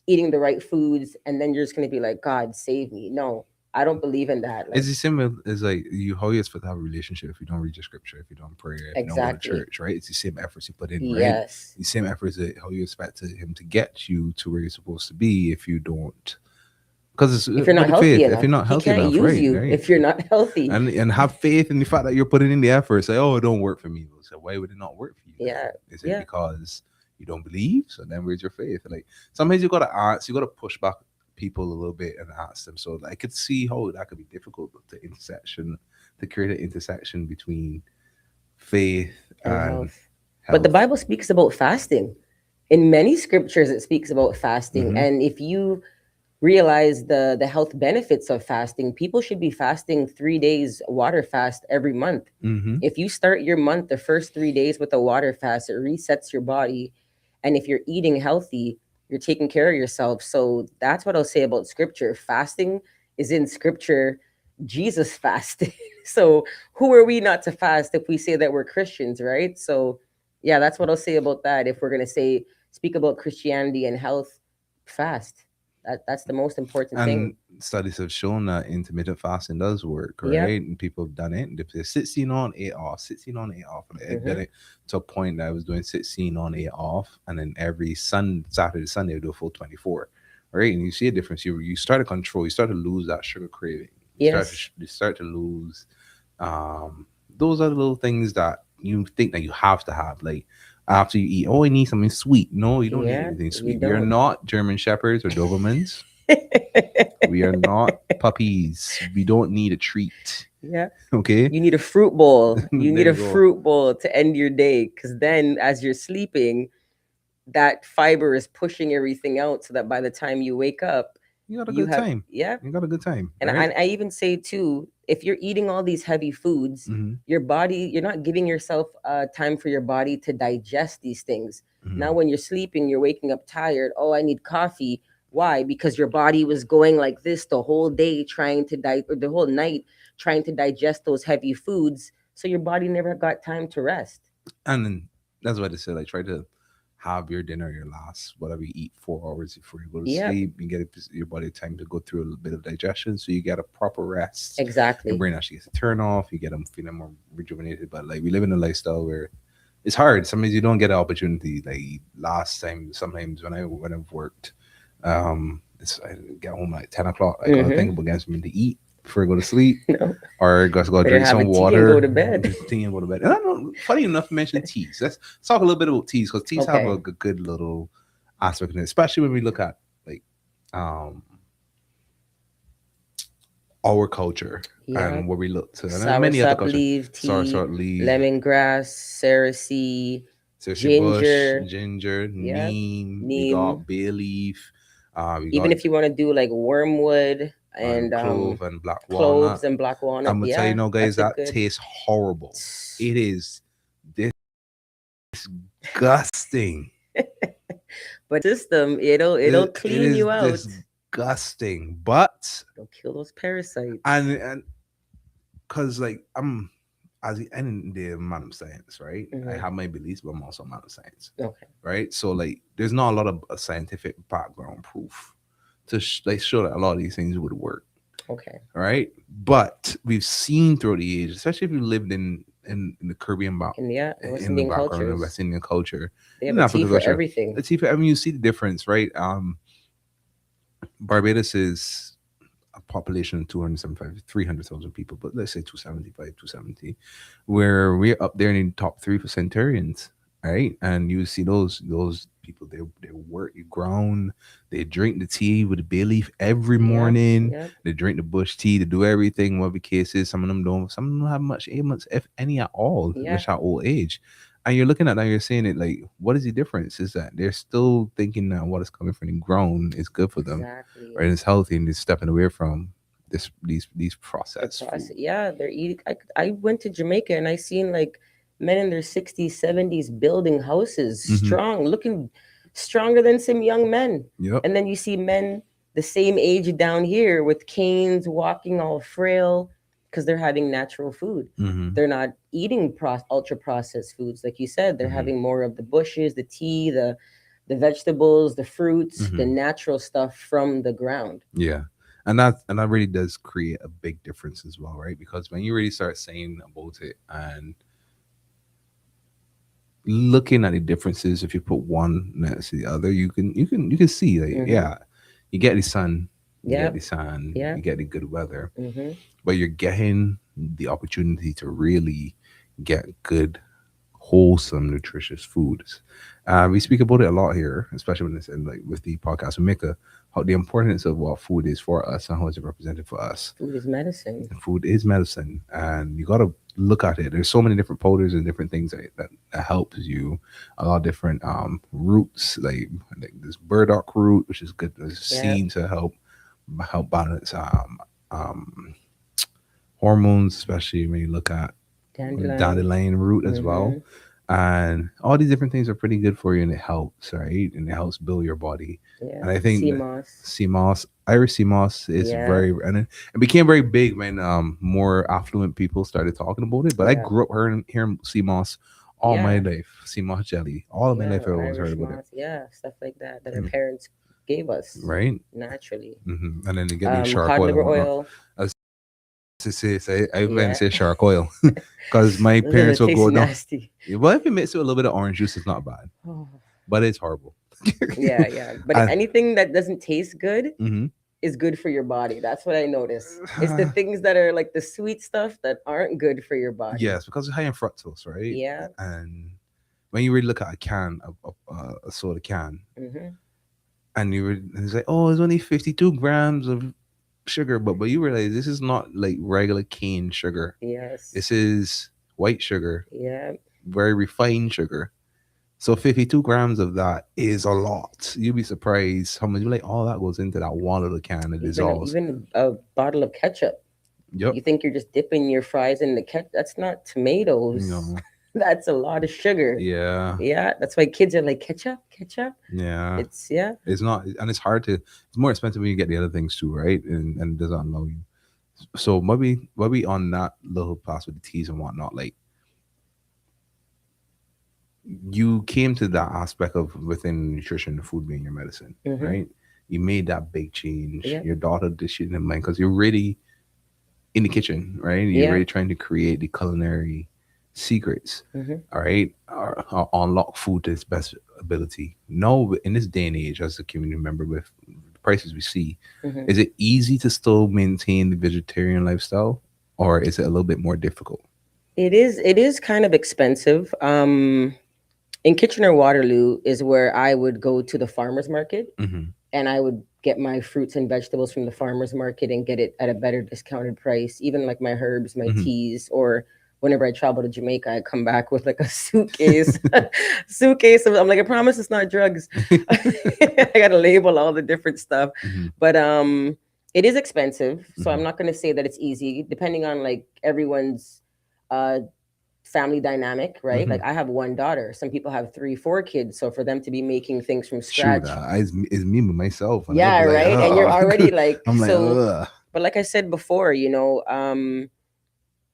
Speaker 2: eating the right foods. And then you're just going to be like, God, save me. No, I don't believe in that.
Speaker 1: It's
Speaker 2: Like,
Speaker 1: the same as like you how you expect to have a relationship if you don't read the scripture, if you don't pray, if you don't go to
Speaker 2: exactly.
Speaker 1: church, right? It's the same efforts you put in, right?
Speaker 2: Yes.
Speaker 1: The same efforts that how you expect him to get you to where you're supposed to be if you don't, because it's
Speaker 2: If you're
Speaker 1: with
Speaker 2: not
Speaker 1: the
Speaker 2: healthy
Speaker 1: faith. If
Speaker 2: enough,
Speaker 1: you're not
Speaker 2: he
Speaker 1: healthy
Speaker 2: can't
Speaker 1: enough,
Speaker 2: use
Speaker 1: right,
Speaker 2: you
Speaker 1: right,
Speaker 2: if you're not healthy.
Speaker 1: and have faith in the fact that you're putting in the effort. Say, oh, it don't work for me. So why would it not work for you then?
Speaker 2: Yeah.
Speaker 1: Is it
Speaker 2: Yeah.
Speaker 1: because you don't believe? So then where's your faith? Like sometimes you gotta ask, you gotta push back people a little bit and ask them. So I could see how that could be difficult to create an intersection between faith
Speaker 2: And
Speaker 1: and
Speaker 2: health. But the
Speaker 1: health.
Speaker 2: Bible speaks about fasting. In many scriptures, it speaks about fasting.
Speaker 1: Hmm.
Speaker 2: And if you realize the health benefits of fasting, people should be fasting 3 days water fast every month.
Speaker 1: Hmm.
Speaker 2: If you start your month the first 3 days with a water fast, it resets your body. And if you're eating healthy, you're taking care of yourself. So that's what I'll say about scripture. Fasting is in scripture. Jesus fasted. So who are we not to fast if we say that we're Christians, right? So yeah, that's what I'll say about that. If we're gonna say speak about Christianity and health, fast. That's the most important thing.
Speaker 1: And studies have shown that intermittent fasting does work,
Speaker 2: Yep.
Speaker 1: right? And people have done it. And if they're 16 on, 8 off, 16 on, 8 off. And I did
Speaker 2: Hmm.
Speaker 1: it to a point that I was doing 16 on, 8 off. And then every Saturday, Sunday, I would do a full 24. Right. And you see a difference. You start to control, you start to lose that sugar craving.
Speaker 2: Yes.
Speaker 1: You start to lose um those are the little things that you think that you have to have. Like after you eat, oh, I need something sweet. No, you don't need
Speaker 2: Yeah,
Speaker 1: anything
Speaker 2: you
Speaker 1: sweet. We are
Speaker 2: don't.
Speaker 1: not German Shepherds or Dobermans. We are not puppies. We don't need a treat.
Speaker 2: Yeah.
Speaker 1: Okay.
Speaker 2: You need a fruit bowl. You need
Speaker 1: There
Speaker 2: a
Speaker 1: you go.
Speaker 2: fruit bowl to end your day. Because then, as you're sleeping, that fiber is pushing everything out so that by the time you wake up,
Speaker 1: You got a
Speaker 2: you
Speaker 1: good
Speaker 2: have,
Speaker 1: time.
Speaker 2: yeah.
Speaker 1: You got a good time,
Speaker 2: And
Speaker 1: right?
Speaker 2: I even say, too, if you're eating all these heavy foods,
Speaker 1: Mm-hmm.
Speaker 2: your body, you're not giving yourself time for your body to digest these things. Now,
Speaker 1: Mm-hmm.
Speaker 2: when you're sleeping, you're waking up tired. Oh, I need coffee. Why? Because your body was going like this the whole day, trying to or the whole night, trying to digest those heavy foods. So your body never got time to rest.
Speaker 1: And then that's why they said like try to have your dinner, your last whatever you eat 4 hours before you go to
Speaker 2: Yep,
Speaker 1: sleep. You get your body time to go through a little bit of digestion, so you get a proper rest. Your
Speaker 2: exactly.
Speaker 1: brain actually gets a turn off. You get them feeling more rejuvenated. But like we live in a lifestyle where it's hard. Sometimes you don't get an opportunity. Like last time, sometimes when I've worked, I get home like 10 o'clock. I gotta think
Speaker 2: Mm-hmm.
Speaker 1: about getting something to eat before I go to sleep,
Speaker 2: No,
Speaker 1: or gotta
Speaker 2: better
Speaker 1: drink
Speaker 2: have a
Speaker 1: some
Speaker 2: tea and go
Speaker 1: water,
Speaker 2: to bed.
Speaker 1: drink tea and go to bed. And I know, funny enough, to mention teas. Let's talk a little bit about teas because teas have a
Speaker 2: Okay.
Speaker 1: good little aspect in it, especially when we look at like um our culture
Speaker 2: Yep.
Speaker 1: and where we look to, and then many other
Speaker 2: Soursop
Speaker 1: cultures.
Speaker 2: leaf
Speaker 1: Sour
Speaker 2: tea,
Speaker 1: sort leaf,
Speaker 2: lemongrass, cerasee,
Speaker 1: Cersei bush,
Speaker 2: ginger.
Speaker 1: ginger,
Speaker 2: Yep.
Speaker 1: neem. We got
Speaker 2: Neem.
Speaker 1: bay leaf. We
Speaker 2: Even
Speaker 1: got
Speaker 2: if you want to do like wormwood and
Speaker 1: clove and black walnut.
Speaker 2: cloves and black
Speaker 1: I'm
Speaker 2: walnut,
Speaker 1: gonna tell you,
Speaker 2: yeah,
Speaker 1: no, guys,
Speaker 2: that's a
Speaker 1: that
Speaker 2: good.
Speaker 1: tastes horrible. It is disgusting.
Speaker 2: But system, it'll
Speaker 1: It
Speaker 2: clean
Speaker 1: is
Speaker 2: you out.
Speaker 1: disgusting. But
Speaker 2: It'll kill those parasites.
Speaker 1: and because like I'm as the end of the day, I'm a man of science, right? I
Speaker 2: Hmm.
Speaker 1: have my beliefs, but I'm also a man of science,
Speaker 2: Okay.
Speaker 1: right? So like, there's not a lot of scientific background proof to like show that a lot of these things would work.
Speaker 2: Okay.
Speaker 1: right? But we've seen through the age, especially if you lived in the Caribbean
Speaker 2: In the West
Speaker 1: in the
Speaker 2: Indian
Speaker 1: background of
Speaker 2: cultures,
Speaker 1: West Indian culture,
Speaker 2: they have
Speaker 1: in
Speaker 2: a tea
Speaker 1: African
Speaker 2: for
Speaker 1: culture,
Speaker 2: everything.
Speaker 1: let's see. I mean, you see the difference, right? Barbados is a population of 275, 300,000 people, but let's say 275, 270, where we're up there in the top 3%, right? And you see those people, they work the ground, they drink the tea with the bay leaf every
Speaker 2: Yep.
Speaker 1: morning,
Speaker 2: Yep.
Speaker 1: they drink the bush tea, they do everything, whatever the case is. Some of them don't, some of them don't have much ailments, if any at all,
Speaker 2: Yeah.
Speaker 1: which are old age. And you're looking at that, you're saying it like, what is the difference? Is that they're still thinking that what is coming from the ground is good for them,
Speaker 2: Exactly.
Speaker 1: right? It's healthy, and they're stepping away from these
Speaker 2: The
Speaker 1: processed food.
Speaker 2: process. Yeah, they're eating. I went to Jamaica and I seen like men in their 60s, 70s building houses,
Speaker 1: Hmm.
Speaker 2: strong, looking stronger than some young men.
Speaker 1: Yep.
Speaker 2: And then you see men the same age down here with canes, walking all frail because they're having natural food.
Speaker 1: Hmm.
Speaker 2: They're not eating ultra processed foods, like you said. They're
Speaker 1: Hmm.
Speaker 2: having more of the bushes, the tea, the vegetables, the fruits, the
Speaker 1: Hmm.
Speaker 2: natural stuff from the ground.
Speaker 1: Yeah. And that really does create a big difference as well, right? Because when you really start saying about it and looking at the differences, if you put one next to the other, you can see like,
Speaker 2: Mm-hmm.
Speaker 1: yeah, you get the sun, you get the
Speaker 2: Yep.
Speaker 1: sun, you
Speaker 2: Yep.
Speaker 1: get the good weather,
Speaker 2: Mm-hmm.
Speaker 1: but you're getting the opportunity to really get good, wholesome, nutritious foods. We speak about it a lot here, especially when it's in, like with the podcast with Mika, how the importance of what food is for us and how it's represented for us.
Speaker 2: Food is medicine.
Speaker 1: And food is medicine, and you got to look at it. There's so many different powders and different things that helps you. A lot of different roots, like this burdock root, which is good, is
Speaker 2: Yeah.
Speaker 1: seen to help balance um, hormones, especially when you look at
Speaker 2: Dandelion.
Speaker 1: dandelion root as
Speaker 2: Mm-hmm.
Speaker 1: well. And all these different things are pretty good for you, and it helps, right? And it helps build your body.
Speaker 2: Yeah.
Speaker 1: And I think
Speaker 2: Sea
Speaker 1: that
Speaker 2: moss.
Speaker 1: sea moss, Irish sea moss, is
Speaker 2: Yeah.
Speaker 1: very, and it became very big when more affluent people started talking about it. But I
Speaker 2: Yeah.
Speaker 1: grew up hearing sea moss all my
Speaker 2: Yeah.
Speaker 1: life, sea moss jelly, all of my
Speaker 2: Yeah.
Speaker 1: life. I always heard
Speaker 2: Irish
Speaker 1: about it,
Speaker 2: moss. Yeah. Stuff like that that our
Speaker 1: Mm,
Speaker 2: parents gave us
Speaker 1: right?
Speaker 2: naturally.
Speaker 1: And then you get the shark
Speaker 2: Cod
Speaker 1: oil and
Speaker 2: liver
Speaker 1: whatnot.
Speaker 2: oil.
Speaker 1: I was say I went to
Speaker 2: Yeah.
Speaker 1: say shark oil because my parents
Speaker 2: It
Speaker 1: will
Speaker 2: tastes
Speaker 1: go down.
Speaker 2: nasty.
Speaker 1: Well, if you mix it with a little bit of orange juice, it's not bad,
Speaker 2: Oh.
Speaker 1: but it's horrible.
Speaker 2: Yeah. Yeah. But
Speaker 1: I,
Speaker 2: anything that doesn't taste good
Speaker 1: mhm.
Speaker 2: is good for your body. That's what I notice. It's the things that are like the sweet stuff that aren't good for your body.
Speaker 1: Yes, because it's high in fructose, right?
Speaker 2: Yeah.
Speaker 1: And when you really look at a can of a soda can,
Speaker 2: Mm-hmm.
Speaker 1: and and it's like, oh, it's only 52 grams of sugar, but you realize this is not like regular cane sugar.
Speaker 2: Yes.
Speaker 1: This is white sugar,
Speaker 2: Yeah.
Speaker 1: very refined sugar. So 52 grams of that is a lot. You'd be surprised how much, like, all that goes into that one little can. It dissolves.
Speaker 2: Even a bottle of ketchup.
Speaker 1: Yep.
Speaker 2: You think you're just dipping your fries in the ketchup? That's not tomatoes.
Speaker 1: No.
Speaker 2: That's a lot of sugar.
Speaker 1: Yeah.
Speaker 2: Yeah, that's why kids are like ketchup, ketchup.
Speaker 1: Yeah.
Speaker 2: It's yeah,
Speaker 1: It's not, and it's hard to. It's more expensive when you get the other things too, right? And it doesn't allow you. So maybe on that little pass with the teas and whatnot, like you came to that aspect of within nutrition, the food being your medicine,
Speaker 2: mm-hmm.
Speaker 1: right? You made that big change.
Speaker 2: Yeah,
Speaker 1: Your daughter did shit in mind because you're really in the kitchen, right? You're
Speaker 2: yeah,
Speaker 1: really trying to create the culinary secrets,
Speaker 2: mm-hmm.
Speaker 1: all right, or unlock food to its best ability. No, in this day and age, as a community member with the prices we see,
Speaker 2: Mm-hmm.
Speaker 1: is it easy to still maintain the vegetarian lifestyle, or is it a little bit more difficult?
Speaker 2: It is. It is kind of expensive. In Kitchener Waterloo is where I would go to the farmers market,
Speaker 1: Mm-hmm.
Speaker 2: and I would get my fruits and vegetables from the farmers market and get it at a better discounted price. Even like my herbs, my
Speaker 1: Mm-hmm.
Speaker 2: teas, or whenever I travel to Jamaica, I come back with like a suitcase, suitcase of. I'm like, I promise it's not drugs. I got to label all the different stuff,
Speaker 1: Mm-hmm.
Speaker 2: but it is expensive. So
Speaker 1: Mm-hmm.
Speaker 2: I'm not going to say that it's easy, depending on like everyone's uh family dynamic, right?
Speaker 1: Mm-hmm.
Speaker 2: Like I have one daughter. Some people have three, four kids. So for them to be making things from
Speaker 1: Shoot,
Speaker 2: scratch,
Speaker 1: it's me myself, and I'd
Speaker 2: yeah,
Speaker 1: be like,
Speaker 2: right. And you're
Speaker 1: oh,
Speaker 2: already like
Speaker 1: I'm like,
Speaker 2: so.
Speaker 1: ugh.
Speaker 2: But like I said before, you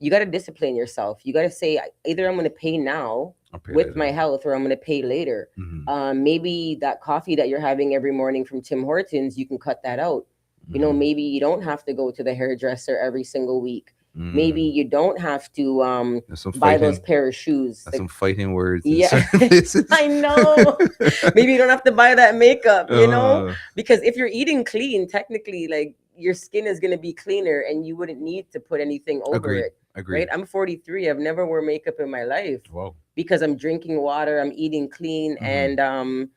Speaker 2: got to discipline yourself. You got to say either I'm going to pay now
Speaker 1: I'll pay
Speaker 2: with my
Speaker 1: later.
Speaker 2: health, or I'm going to pay later.
Speaker 1: Mm-hmm.
Speaker 2: Maybe that coffee that you're having every morning from Tim Hortons, you can cut that out.
Speaker 1: Mm-hmm.
Speaker 2: Maybe you don't have to go to the hairdresser every single week. Maybe
Speaker 1: Mm.
Speaker 2: you don't have to
Speaker 1: There's some
Speaker 2: buy those
Speaker 1: fighting.
Speaker 2: pair of shoes.
Speaker 1: There's
Speaker 2: Like,
Speaker 1: some fighting words in
Speaker 2: yeah,
Speaker 1: certain places.
Speaker 2: I know. Maybe you don't have to buy that makeup,
Speaker 1: uh,
Speaker 2: because if you're eating clean, technically, like, your skin is going to be cleaner and you wouldn't need to put anything over
Speaker 1: agreed.
Speaker 2: it, right?
Speaker 1: Agreed.
Speaker 2: I'm 43. I've never worn makeup in my life
Speaker 1: Wow.
Speaker 2: because I'm drinking water, I'm eating clean,
Speaker 1: Mm-hmm.
Speaker 2: and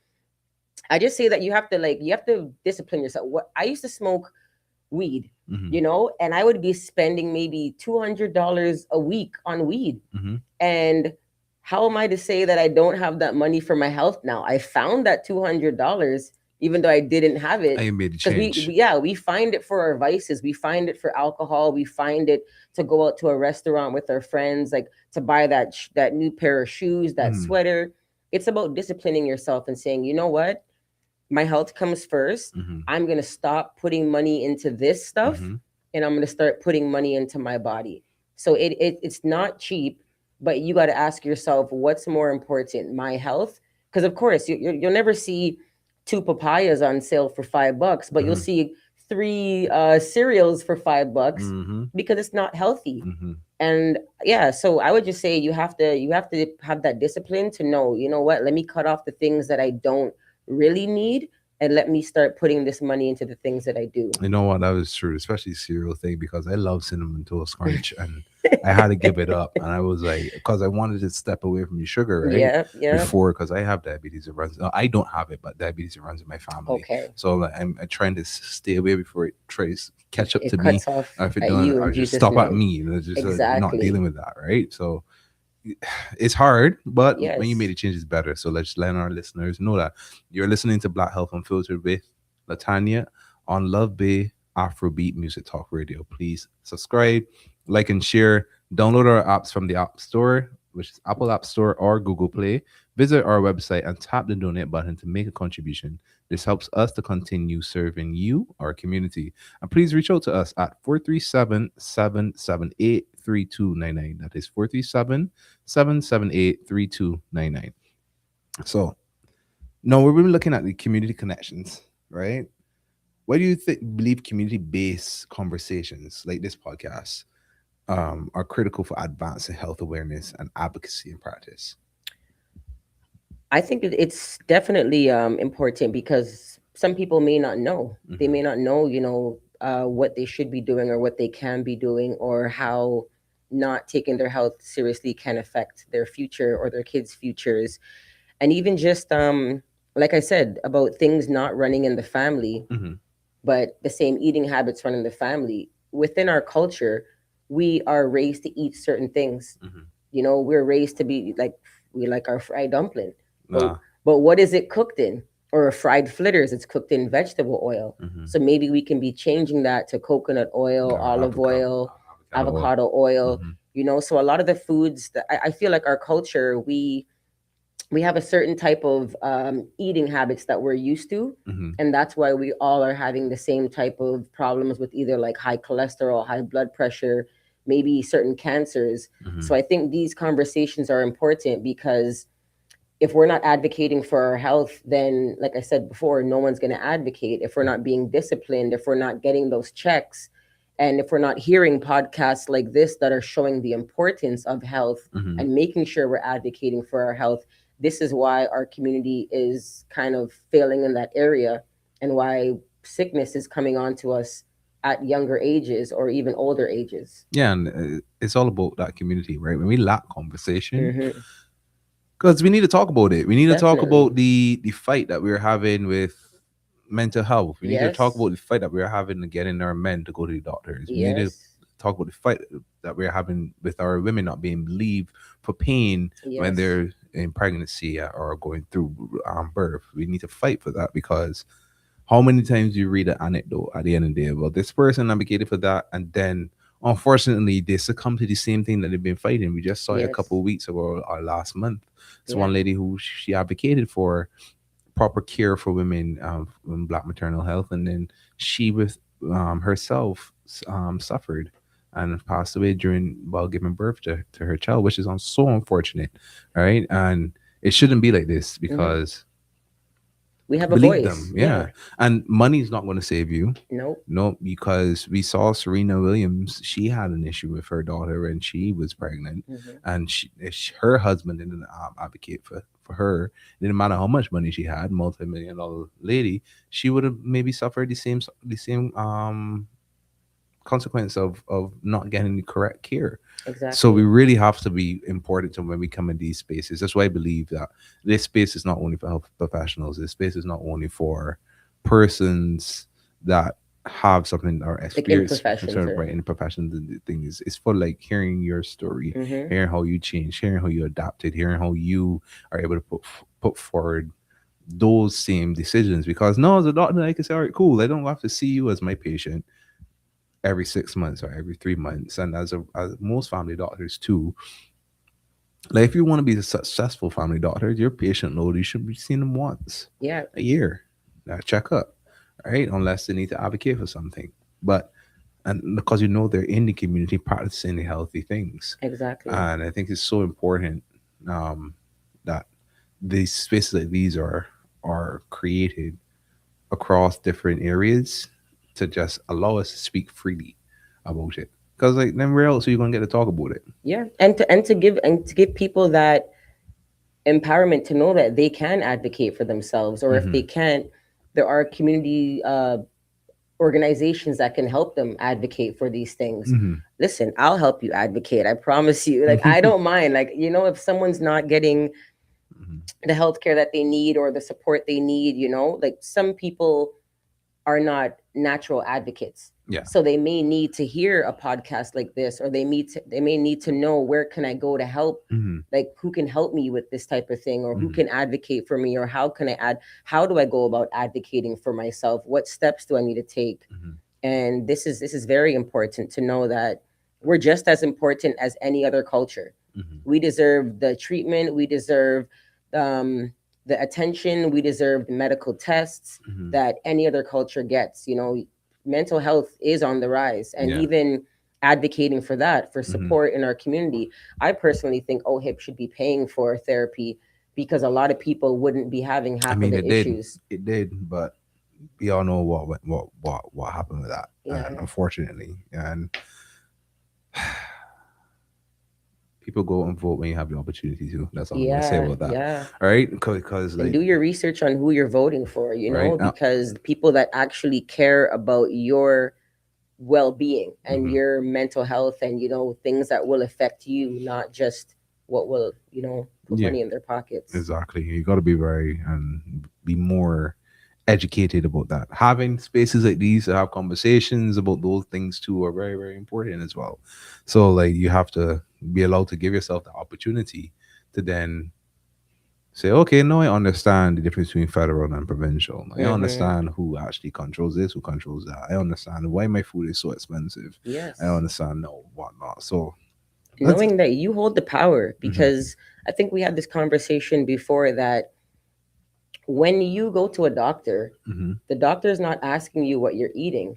Speaker 2: I just say that you have to discipline yourself. What I used to smoke weed,
Speaker 1: Mm-hmm.
Speaker 2: and I would be spending maybe $200 a week on weed.
Speaker 1: Mm-hmm.
Speaker 2: And how am I to say that I don't have that money for my health now? I found that $200, even though I didn't have it,
Speaker 1: I made a
Speaker 2: because
Speaker 1: change.
Speaker 2: yeah, we find it for our vices. We find it for alcohol. We find it to go out to a restaurant with our friends, like to buy that new pair of shoes, that
Speaker 1: Mm-hmm.
Speaker 2: sweater. It's about disciplining yourself and saying, you know what, my health comes first.
Speaker 1: Mm-hmm.
Speaker 2: I'm going to stop putting money into this stuff,
Speaker 1: Mm-hmm.
Speaker 2: and I'm going to start putting money into my body. So it's not cheap, but you got to ask yourself, what's more important, my health? Because of course you'll never see two papayas on sale for $5, but you'll
Speaker 1: Mm-hmm.
Speaker 2: see three cereals for $5
Speaker 1: Mm-hmm.
Speaker 2: because it's not healthy.
Speaker 1: Mm-hmm.
Speaker 2: And yeah, so I would just say you have to have that discipline to know, you know what, let me cut off the things that I don't really need, and let me start putting this money into the things that I do.
Speaker 1: You know what? That was true, especially cereal thing because I love cinnamon toast crunch and I had to give it up. And I was like, because I wanted to step away from the sugar, right?
Speaker 2: Yeah, yeah.
Speaker 1: Before, because I have diabetes. It runs. No, I don't have it, but diabetes it runs in my family.
Speaker 2: Okay.
Speaker 1: So like, I'm trying to stay away before it tries catch up to
Speaker 2: It
Speaker 1: me.
Speaker 2: cuts off
Speaker 1: Or if it
Speaker 2: at
Speaker 1: don't,
Speaker 2: you
Speaker 1: I
Speaker 2: in
Speaker 1: just
Speaker 2: Jesus'
Speaker 1: stop at
Speaker 2: name.
Speaker 1: me. Just not
Speaker 2: Exactly.
Speaker 1: dealing with that, right? So it's hard, but when you made
Speaker 2: Yes.
Speaker 1: a change, it's better. So let's let our listeners know that you're listening to Black Health Unfiltered with Latanya on Love Bay Afrobeat Music Talk Radio. Please subscribe, like, and share. Download our apps from the App Store, which is Apple App Store or Google Play. Visit our website and tap the donate button to make a contribution. This helps us to continue serving you, our community. And please reach out to us at 437-778-3299. That is 437-778-3299. So no, we've been looking at the community connections, right? Why do you believe community-based conversations like this podcast are critical for advancing health awareness and advocacy in practice?
Speaker 2: I think it's definitely important because some people may not know. They
Speaker 1: Mm-hmm.
Speaker 2: may not know, what they should be doing or what they can be doing, or how not taking their health seriously can affect their future or their kids' futures. And even just like I said about things not running in the family,
Speaker 1: Mm-hmm.
Speaker 2: but the same eating habits run in the family. Within our culture, we are raised to eat certain things.
Speaker 1: Mm-hmm.
Speaker 2: We're raised to be like, we like our fried dumpling, but
Speaker 1: Nah.
Speaker 2: what is it cooked in? Or a fried fritters, it's cooked in vegetable oil.
Speaker 1: Mm-hmm.
Speaker 2: So maybe we can be changing that to coconut oil, olive oil,
Speaker 1: Avocado oil.
Speaker 2: avocado oil.
Speaker 1: Mm-hmm.
Speaker 2: So a lot of the foods that I feel like our culture, we have a certain type of eating habits that we're used to,
Speaker 1: Mm-hmm.
Speaker 2: and that's why we all are having the same type of problems with either like high cholesterol, high blood pressure, maybe certain cancers.
Speaker 1: Mm-hmm.
Speaker 2: So I think these conversations are important because if we're not advocating for our health, then like I said before, no one's going to advocate. If we're not being disciplined, if we're not getting those checks, and if we're not hearing podcasts like this that are showing the importance of health
Speaker 1: Mm-hmm.
Speaker 2: and making sure we're advocating for our health, this is why our community is kind of failing in that area, and why sickness is coming on to us at younger ages or even older ages.
Speaker 1: Yeah, and it's all about that community, right? When we lack conversation,
Speaker 2: Hmm.
Speaker 1: because we need to talk about it. We need to talk about
Speaker 2: Definitely.
Speaker 1: the fight that we're having with mental health. We need to talk
Speaker 2: Yes.
Speaker 1: about the fight that we're having to getting our men to go to the doctors. We need to
Speaker 2: Yes.
Speaker 1: talk about the fight that we're having with our women not being believed for pain when
Speaker 2: Yes.
Speaker 1: they're in pregnancy or going through birth. We need to fight for that because how many times you read an anecdote at the end of the day about this person advocated for that, and then unfortunately they succumb to the same thing that they've been fighting. We just saw it a couple
Speaker 2: Yes.
Speaker 1: of weeks ago or last month. It's one
Speaker 2: Yeah.
Speaker 1: lady who she advocated for proper care for women in Black maternal health, and then she with herself suffered and passed away during while giving birth to her child, which is so unfortunate, right? And it shouldn't be like this
Speaker 2: Hmm.
Speaker 1: because
Speaker 2: We have a
Speaker 1: Believe
Speaker 2: voice.
Speaker 1: them,
Speaker 2: Yeah.
Speaker 1: yeah. And money is not going to save you.
Speaker 2: Nope.
Speaker 1: No, because we saw Serena Williams. She had an issue with her daughter, and she was pregnant,
Speaker 2: Hmm.
Speaker 1: and her husband didn't advocate for her. It didn't matter how much money she had, multi-million-dollar lady, she would have maybe suffered the same consequence of not getting the correct care. So we
Speaker 2: Exactly.
Speaker 1: really have to be important to when we come in these spaces. That's why I believe that this space is not only for health professionals. This space is not only for persons that have something or
Speaker 2: Like in
Speaker 1: experience
Speaker 2: professions
Speaker 1: concern
Speaker 2: or.
Speaker 1: right in the profession. The thing is, it's for like hearing your story,
Speaker 2: Hmm.
Speaker 1: hearing how you changed, hearing how you adapted, hearing how you are able to put forward those same decisions. Because no, as a doctor, I can say, all right, cool. I don't have to see you as my patient every 6 months or every 3 months. And as most family doctors too, like if you want to be a successful family doctor, your patient load, you should be seeing them once
Speaker 2: Yeah.
Speaker 1: a year. Check up, right? Unless they need to advocate for something. But and because you know they're in the community practicing the healthy things.
Speaker 2: Exactly.
Speaker 1: And I think it's so important um, that these spaces like these are created across different areas to just allow us to speak freely about it. Because like then where else are you gonna get to talk about it?
Speaker 2: Yeah. And to give people that empowerment to know that they can advocate for themselves, or if
Speaker 1: Mm-hmm.
Speaker 2: they can't, there are community organizations that can help them advocate for these things.
Speaker 1: Mm-hmm.
Speaker 2: Listen, I'll help you advocate. I promise you. Like, I don't mind. Like, if someone's not getting
Speaker 1: Mm-hmm.
Speaker 2: the healthcare that they need or the support they need, like some people are not natural advocates.
Speaker 1: Yeah.
Speaker 2: So they may need to hear a podcast like this, or they may need to know, where can I go to help,
Speaker 1: Mm-hmm.
Speaker 2: like who can help me with this type of thing, or who
Speaker 1: Mm-hmm.
Speaker 2: can advocate for me, or how do I go about advocating for myself, what steps do I need to take.
Speaker 1: Mm-hmm.
Speaker 2: And this is very important to know that we're just as important as any other culture.
Speaker 1: Mm-hmm.
Speaker 2: We deserve the treatment, we deserve um, the attention, we deserve the medical tests
Speaker 1: Mm-hmm.
Speaker 2: that any other culture gets. Mental health is on the rise, and
Speaker 1: Yeah.
Speaker 2: even advocating for that, for
Speaker 1: Mm-hmm.
Speaker 2: support in our community. I personally think OHIP should be paying for therapy, because a lot of people wouldn't be having
Speaker 1: I
Speaker 2: half of
Speaker 1: mean,
Speaker 2: the issues.
Speaker 1: it did, but we all know what happened with that, and
Speaker 2: Yeah.
Speaker 1: unfortunately, and people go and vote when you have the opportunity to. That's all I'm gonna say
Speaker 2: Yeah.
Speaker 1: about that.
Speaker 2: Yeah.
Speaker 1: All right, because
Speaker 2: And
Speaker 1: like
Speaker 2: do your research on who you're voting for,
Speaker 1: right now.
Speaker 2: because the people that actually care about your well-being and
Speaker 1: Mm-hmm.
Speaker 2: your mental health, and things that will affect you, not just what will put
Speaker 1: Yeah,
Speaker 2: money in their pockets.
Speaker 1: exactly. You got to be very and be more educated about that. Having spaces like these to have conversations about those things too are very, very important as well. So like you have to be allowed to give yourself the opportunity to then say, okay, no, I understand the difference between federal and provincial. I
Speaker 2: Mm-hmm.
Speaker 1: understand who actually controls this, who controls that. I understand why my food is so expensive. I
Speaker 2: Yes.
Speaker 1: understand no whatnot. So that's
Speaker 2: Knowing that you hold the power,
Speaker 1: hmm
Speaker 2: because I think we had this conversation before, that when you go to a doctor,
Speaker 1: hmm
Speaker 2: the doctor is not asking you what you're eating.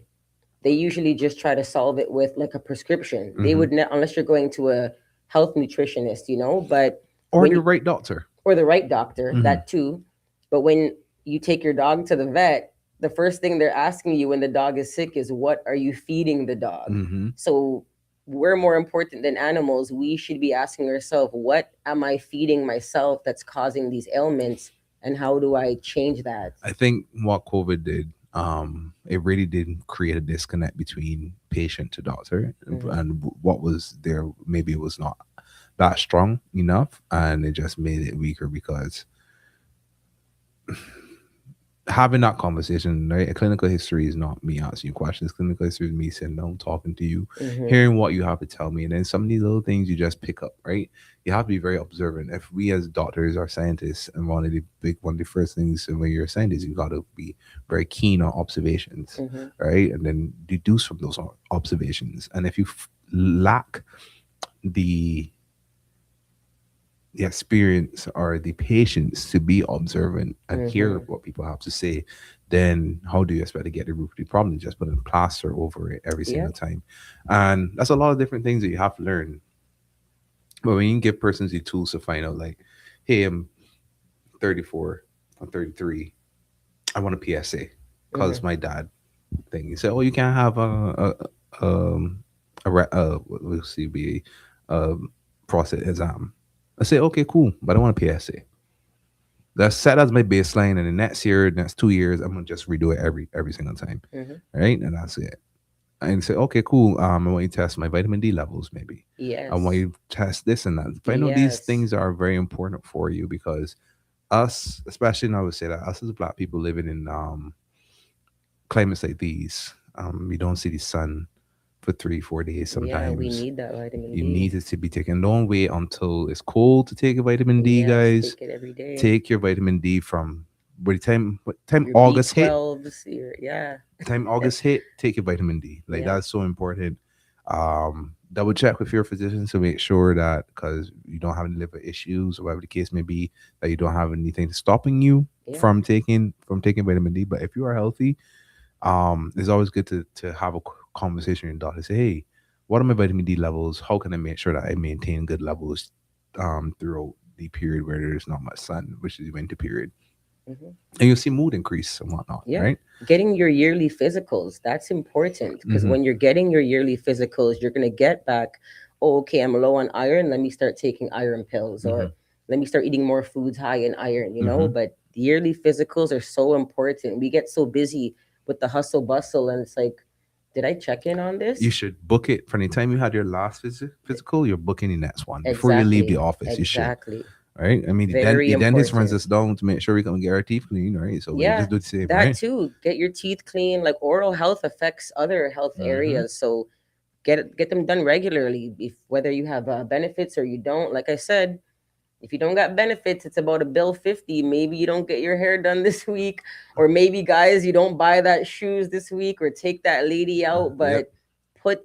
Speaker 2: They usually just try to solve it with like a prescription. They
Speaker 1: hmm
Speaker 2: would unless you're going to a health nutritionist, but
Speaker 1: or
Speaker 2: when
Speaker 1: the
Speaker 2: you,
Speaker 1: right doctor.
Speaker 2: or the right doctor,
Speaker 1: hmm
Speaker 2: that too. But when you take your dog to the vet, the first thing they're asking you when the dog is sick is, what are you feeding the dog?
Speaker 1: hmm
Speaker 2: So we're more important than animals. We should be asking ourselves, what am I feeding myself that's causing these ailments, and how do I change that?
Speaker 1: I think what COVID did, it really did create a disconnect between patient to doctor,
Speaker 2: Hmm.
Speaker 1: and what was there maybe it was not that strong enough, and it just made it weaker because having that conversation, right? A clinical history is not me asking you questions. Clinical history is me sitting down, talking to you,
Speaker 2: Hmm.
Speaker 1: hearing what you have to tell me. And then some of these little things you just pick up, right? You have to be very observant. If we as doctors are scientists, and one of the first things when you're a scientist, you got to be very keen on observations,
Speaker 2: Hmm.
Speaker 1: right? And then deduce from those observations. And if you lack the the experience or the patience to be observant and hear
Speaker 2: Hmm.
Speaker 1: what people have to say, then how do you expect to get the root of the problem? Just put a plaster over it every
Speaker 2: Yeah.
Speaker 1: single time. And that's a lot of different things that you have to learn. But when you give persons the tools to find out, like, hey, I'm 34, I'm 33. I want a PSA because
Speaker 2: Mm-hmm.
Speaker 1: my dad thing. He said, "Oh, you can't have what will CBA process exam." I say, "Okay, cool, but I want a PSA." That's set as my baseline, and the next year, next 2 years, I'm gonna just redo it every single time,
Speaker 2: Mm-hmm.
Speaker 1: right? And that's it. And say, okay, cool. I want you to test my vitamin D levels, maybe. I want
Speaker 2: Yes.
Speaker 1: you to test this and that. But I know these
Speaker 2: Yes.
Speaker 1: things are very important for you because us, especially, and I would say that us as Black people living in climates like these, you don't see the sun for 3 4 days
Speaker 2: Yeah, we
Speaker 1: sometimes.
Speaker 2: need that vitamin
Speaker 1: You
Speaker 2: D.
Speaker 1: need it to be taken. Don't wait until it's cold to take a vitamin D,
Speaker 2: Yes,
Speaker 1: guys.
Speaker 2: take it every day.
Speaker 1: Take your vitamin D from by the time what time
Speaker 2: Your
Speaker 1: August hit.
Speaker 2: B12s, your yeah.
Speaker 1: Time August hit, take your vitamin D. Like
Speaker 2: Yeah.
Speaker 1: that's so important. Double check with your physician to make sure that because you don't have any liver issues or whatever the case may be, that you don't have anything stopping you
Speaker 2: Yeah.
Speaker 1: from taking vitamin D. But if you are healthy, it's always good to have a conversation with your doctor. Say, hey, what are my vitamin D levels? How can I make sure that I maintain good levels throughout the period where there's not much sun, which is the winter period,
Speaker 2: Hmm.
Speaker 1: and you'll see mood increase and whatnot,
Speaker 2: Yeah.
Speaker 1: right?
Speaker 2: Getting your yearly physicals, that's important because
Speaker 1: Mm-hmm.
Speaker 2: when you're getting your yearly physicals, you're going to get back, oh, okay, I'm low on iron. Let me start taking iron pills
Speaker 1: Mm-hmm.
Speaker 2: or let me start eating more foods high in iron, you know?
Speaker 1: Mm-hmm.
Speaker 2: But yearly physicals are so important. We get so busy with the hustle bustle and it's like, did I check in on
Speaker 1: You
Speaker 2: this?
Speaker 1: should book it from the time you had your last physical. You're booking the next one before you leave the
Speaker 2: Exactly.
Speaker 1: office. You should,
Speaker 2: Exactly.
Speaker 1: right? I mean,
Speaker 2: Very
Speaker 1: the dentist runs
Speaker 2: important.
Speaker 1: us down to make sure we can get our teeth clean, right? So we
Speaker 2: Yeah,
Speaker 1: just do the same,
Speaker 2: that
Speaker 1: right?
Speaker 2: too. Get your teeth clean. Like oral health affects other health
Speaker 1: Mm-hmm.
Speaker 2: areas. So get them done regularly if whether you have benefits or you don't. Like I said, if you don't got benefits, it's about a bill 50. Maybe you don't get your hair done this week, or maybe guys you don't buy that shoes this week or take that lady out,
Speaker 1: Yep.
Speaker 2: but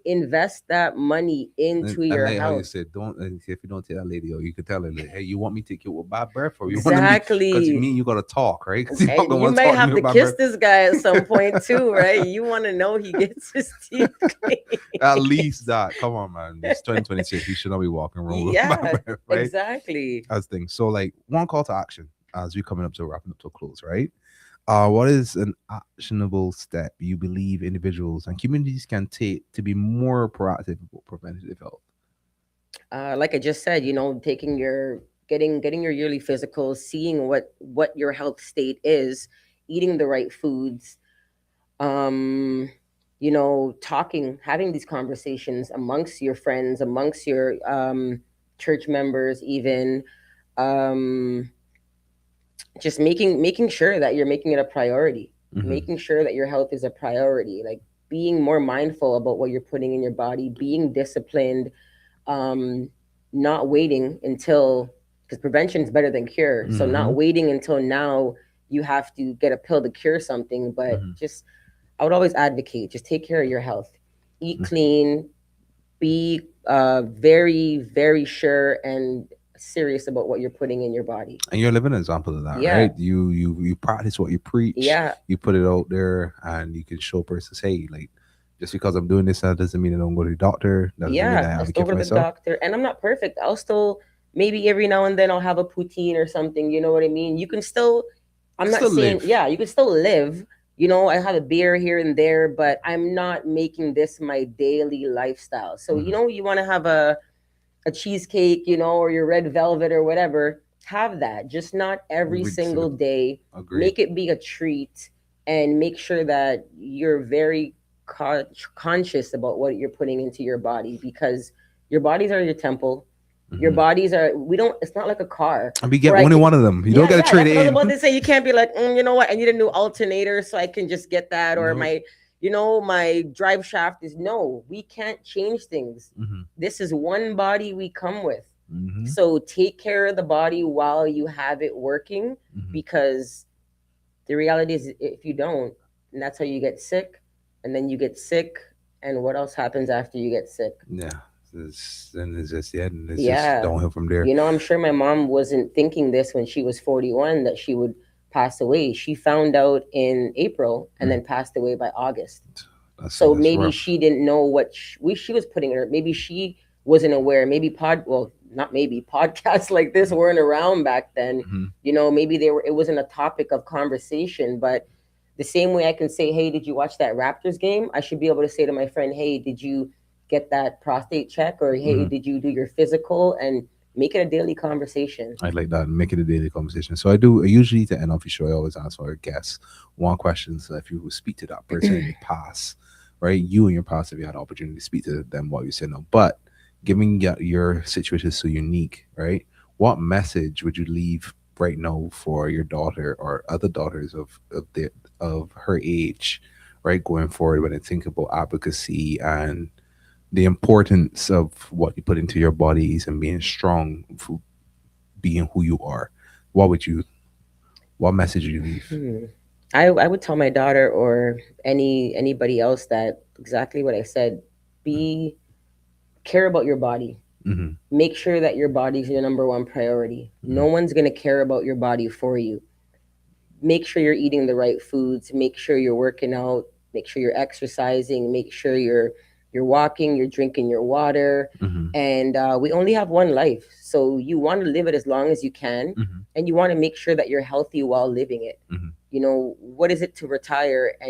Speaker 2: invest that money into
Speaker 1: I
Speaker 2: your
Speaker 1: like how you
Speaker 2: health.
Speaker 1: said, don't if you don't tell that lady, or you could tell her, like, hey, you want me to take you with bad breath, or you want to me because
Speaker 2: Exactly.
Speaker 1: me and you got to talk, right? Because you're not
Speaker 2: And
Speaker 1: gonna
Speaker 2: you
Speaker 1: want to
Speaker 2: might
Speaker 1: talk to
Speaker 2: have
Speaker 1: me
Speaker 2: to
Speaker 1: with bad
Speaker 2: kiss
Speaker 1: breath.
Speaker 2: this guy at some point too, right? You want to know he gets his teeth
Speaker 1: At
Speaker 2: clean.
Speaker 1: least that. Come on, man. It's 2026. You should not be walking around with bad
Speaker 2: Yeah,
Speaker 1: breath, right?
Speaker 2: exactly.
Speaker 1: As things. So, like, one call to action as we coming up to wrapping up to a close, right? What is an actionable step you believe individuals and communities can take to be more proactive with preventative health?
Speaker 2: Like I just said, taking your getting your yearly physical, seeing what your health state is, eating the right foods, um, talking, having these conversations amongst your friends, amongst your church members, even um, just making sure that you're making it a priority,
Speaker 1: Mm-hmm.
Speaker 2: making sure that your health is a priority, like being more mindful about what you're putting in your body, being disciplined, um, not waiting until, because prevention is better than cure. So
Speaker 1: Mm-hmm.
Speaker 2: not waiting until now you have to get a pill to cure something, but
Speaker 1: Mm-hmm.
Speaker 2: just I would always advocate just take care of your health, eat clean, be very very sure and serious about what you're putting in your body.
Speaker 1: And you're a living example of that,
Speaker 2: Yeah,
Speaker 1: right? You practice what you preach,
Speaker 2: yeah,
Speaker 1: you put it out there, and you can show persons, hey, like, just because I'm doing this, that doesn't mean I don't go to the doctor. That doesn't mean
Speaker 2: yeah.
Speaker 1: I
Speaker 2: I still
Speaker 1: advocate
Speaker 2: go
Speaker 1: for
Speaker 2: to the
Speaker 1: myself.
Speaker 2: doctor, and I'm not perfect. I'll still maybe every now and then I'll have a poutine or something. You know what I mean? You can still.
Speaker 1: You
Speaker 2: I'm
Speaker 1: can
Speaker 2: not
Speaker 1: still
Speaker 2: saying,
Speaker 1: live.
Speaker 2: yeah, you can still live. I have a beer here and there, but I'm not making this my daily lifestyle. So,
Speaker 1: Hmm.
Speaker 2: you want to have a cheesecake, or your red velvet or whatever, have that. Just not every
Speaker 1: We just
Speaker 2: single day.
Speaker 1: agree.
Speaker 2: Make it be a treat and make sure that you're very conscious about what you're putting into your body because your bodies are your temple. Your
Speaker 1: Hmm.
Speaker 2: bodies are, we don't, it's not like a car
Speaker 1: And we get
Speaker 2: where I
Speaker 1: only
Speaker 2: can,
Speaker 1: one of them. You don't
Speaker 2: yeah,
Speaker 1: got to
Speaker 2: yeah,
Speaker 1: trade
Speaker 2: that's
Speaker 1: it
Speaker 2: what I was about
Speaker 1: in.
Speaker 2: to say. You can't be like, you know what, I need a new alternator so I can just get that, or
Speaker 1: No.
Speaker 2: my drive shaft is, no, we can't change things.
Speaker 1: Hmm.
Speaker 2: This is one body we come with.
Speaker 1: Hmm.
Speaker 2: So take care of the body while you have it working,
Speaker 1: Hmm.
Speaker 2: because the reality is if you don't, and that's how you get sick, and then you get sick, and what else happens after you get sick?
Speaker 1: Yeah. Then it's just yeah, and it's just
Speaker 2: Yeah.
Speaker 1: downhill from there.
Speaker 2: I'm sure my mom wasn't thinking this when she was 41 that she would pass away. She found out in April and
Speaker 1: Mm.
Speaker 2: then passed away by August. So
Speaker 1: That's
Speaker 2: maybe
Speaker 1: rough.
Speaker 2: she didn't know what she was putting in her. Maybe she wasn't aware. Maybe not maybe podcasts like this weren't around back then.
Speaker 1: Hmm.
Speaker 2: Maybe it wasn't a topic of conversation, but The same way I can say, hey, did you watch that Raptors game? I should be able to say to my friend, hey, did you get that prostate check? Or hey,
Speaker 1: Hmm.
Speaker 2: did you do your physical? And make it a daily conversation.
Speaker 1: I like that. Make it a daily conversation. So I do. I usually to end off your show, I always ask our guests one question. So if you would speak to that person in your past, right? You in your past, if you had the opportunity to speak to them while you're sitting up, but given your situation is so unique, right? What message would you leave right now for your daughter or other daughters of her age, right, going forward when they think about advocacy and the importance of what you put into your bodies and being strong for being who you are? What would you? What message would you leave?
Speaker 2: Hmm. I would tell my daughter or anybody else that exactly what I said. Be care about your body.
Speaker 1: Mm-hmm.
Speaker 2: Make sure that your body's your number one priority. No
Speaker 1: Mm-hmm.
Speaker 2: one's gonna care about your body for you. Make sure you're eating the right foods, make sure you're working out, make sure you're exercising, make sure you're walking, you're drinking your water.
Speaker 1: Mm-hmm.
Speaker 2: And we only have one life, so you want to live it as long as you can,
Speaker 1: Mm-hmm.
Speaker 2: and you want to make sure that you're healthy while living it.
Speaker 1: Mm-hmm.
Speaker 2: You know, what is it to retire and